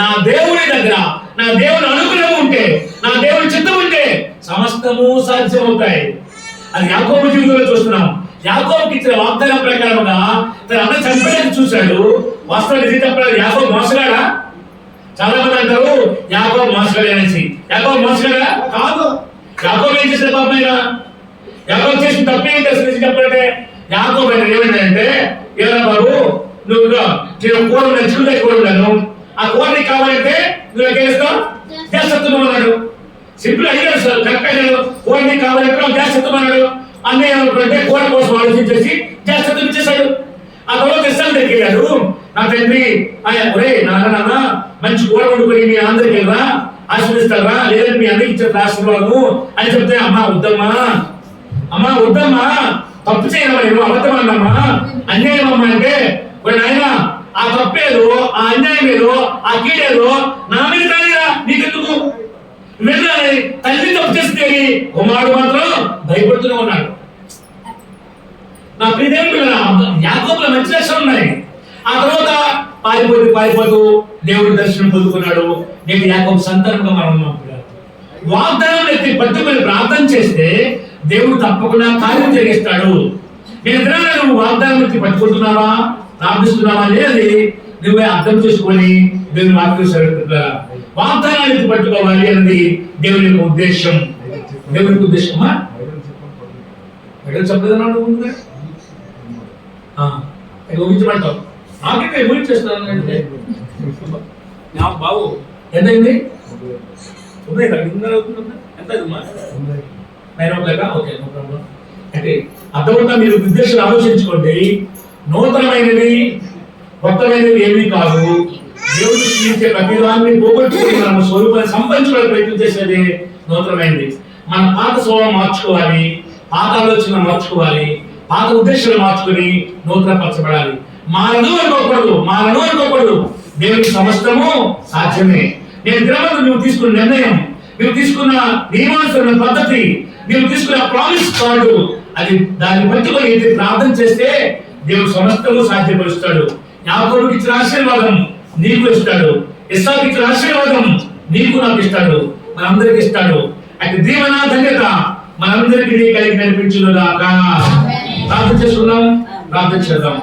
Speaker 1: నా దేవుని దగ్గర నా దేవుని అనుగ్రహం ఉంటే, నా దేవుని చిత్తం ఉంటే సమస్తము సాధ్యమవుతాయి. అది యాకోబు జీవితంలో చూస్తున్నాం. యాకోబుకి ఇచ్చిన వాగ్దానం ప్రకారంగా తన అన్న చనిపోయేది చూశాడు. వాస్తవం నిజం చెప్పాలి, యాకోబు మోసగాడా? చాలా మంది అంటారు యాకోబు మోసగాడే అనేసి. యాకోబు మోసగాడా? కాదు. యాకోబు ఏం చేసిన పాపమైనా? యాకోబు చేసిన తప్పు ఏం చేస్తుంది చెప్పాలంటే, యాకోబు ఏమైందంటే, ఏదైనా బాబు నువ్వు నేను కూర చిన్న కూర ఉన్నాను, ఆ కూర నీకు కావాలంటే నువ్వు ఎక్కడిస్తావు చేస్తున్నావు అన్నాడు. సింపుల్ అడిగాడు సార్, కరెక్ట్ అయ్యాడు. కూర నీకు కావాలంటే చేస్తున్నాడు. అన్నయ్య ఏమనుకుంటే కూర కోసం ఆలోచించేసి చేస్తూ ఇచ్చేసాడు. ఆ తర్వాత ఇస్తాను దగ్గరికి వెళ్ళాడు. నా తండ్రి ఒరే నాన్న మంచి కూర వండుకొని మీ అందరికి వెళ్ళరా, ఆశీర్వదిస్తారా, లేదంటే మీ అందరికి ఇచ్చిన ఆశీర్వాదము అని చెప్తే, అమ్మా వద్దమ్మా, అమ్మా వద్దమ్మా, తప్పు చేయనమ్మా, నేను అబద్ధం అన్నమ్మా, అన్యాయం అమ్మా అంటే, నాయన ఆ తప్పేదో, ఆ అన్యాయం ఏదో, ఆ కీడేదో నా మీద కానిరా, నీకెందుకు వెళ్ళాలి. తల్లి తప్పు చేస్తే కుమారుడు మాత్రం భయపడుతూనే ఉన్నాడు. నా ప్రియదేవుడు యాకోబులో మంచి లక్షణాలు ఉన్నాయి. ఆ తర్వాత పారిపోతూ దేవుడి దర్శనం పొందుకున్నాడు. నేను యాకోబు సంతానంగా మనం ఉన్నాం. వాగ్దానం ఎత్తి పట్టుకొని ప్రార్థన చేస్తే దేవుడు తప్పకుండా కార్యం జరిగిస్తాడు. నేను నువ్వు వాగ్దానం ఎత్తి పట్టుకుంటున్నావా, ప్రార్థిస్తున్నావా అనేది నువ్వే అర్థం చేసుకొని దేవుని వాక్యం వాగ్దానాన్ని ఎత్తి పట్టుకోవాలి అన్నది దేవుని యొక్క ఉద్దేశం. దేవునికి ఉద్దేశమా చెప్పలేదన్నాడు ముందుగా ఊహించమంటావు. నాకైతే ఊహించేస్తాను బాబు. ఎంతైంది? ఎంత ఓకే, నో ప్రాబ్లం. అంటే అర్థమంతా మీరు ఉద్దేశాలు ఆలోచించుకోండి. నూతనమైనవి కొత్తమైనవి ఏమీ కాదు. దేవుడు సృష్టించే ప్రతిదాన్ని పోగొట్టుకుని మనం స్వరూపాన్ని సంపాదించుకోవడానికి ప్రయత్నం చేసేది నూతనమైనది. మన పాత స్వభావం మార్చుకోవాలి, పాత ఆలోచన మార్చుకోవాలి, పాత ఉద్దేశాలు మార్చుకుని నూతన పరచబడాలి. మారను అనుకోకూడదు. దేవునికి సమస్తము సాధ్యమే. నేను దినమందు నువ్వు తీసుకున్న నిర్ణయం, నువ్వు తీసుకున్న నియమానుసరణ పద్ధతి, నువ్వు తీసుకున్న ప్రామిస్ కార్డు, అది దాన్ని పట్టుకొని ప్రార్థన చేస్తే దేవుడు సమస్తము సాధ్యపరుస్తాడు. యాకోబుకి ఇచ్చిన ఆశీర్వాదం నీకు ఇస్తాడు. ఇస్సాకుకి ఇచ్చిన ఆశీర్వాదం నీకు నాకు ఇస్తాడు, మనందరికి ఇస్తాడు. అయితే దీవెన ధన్యత మనందరికీ కలిగి నడిపించును గాక. ప్రార్థన చేసుకుందాం, ప్రార్థన చేద్దాం.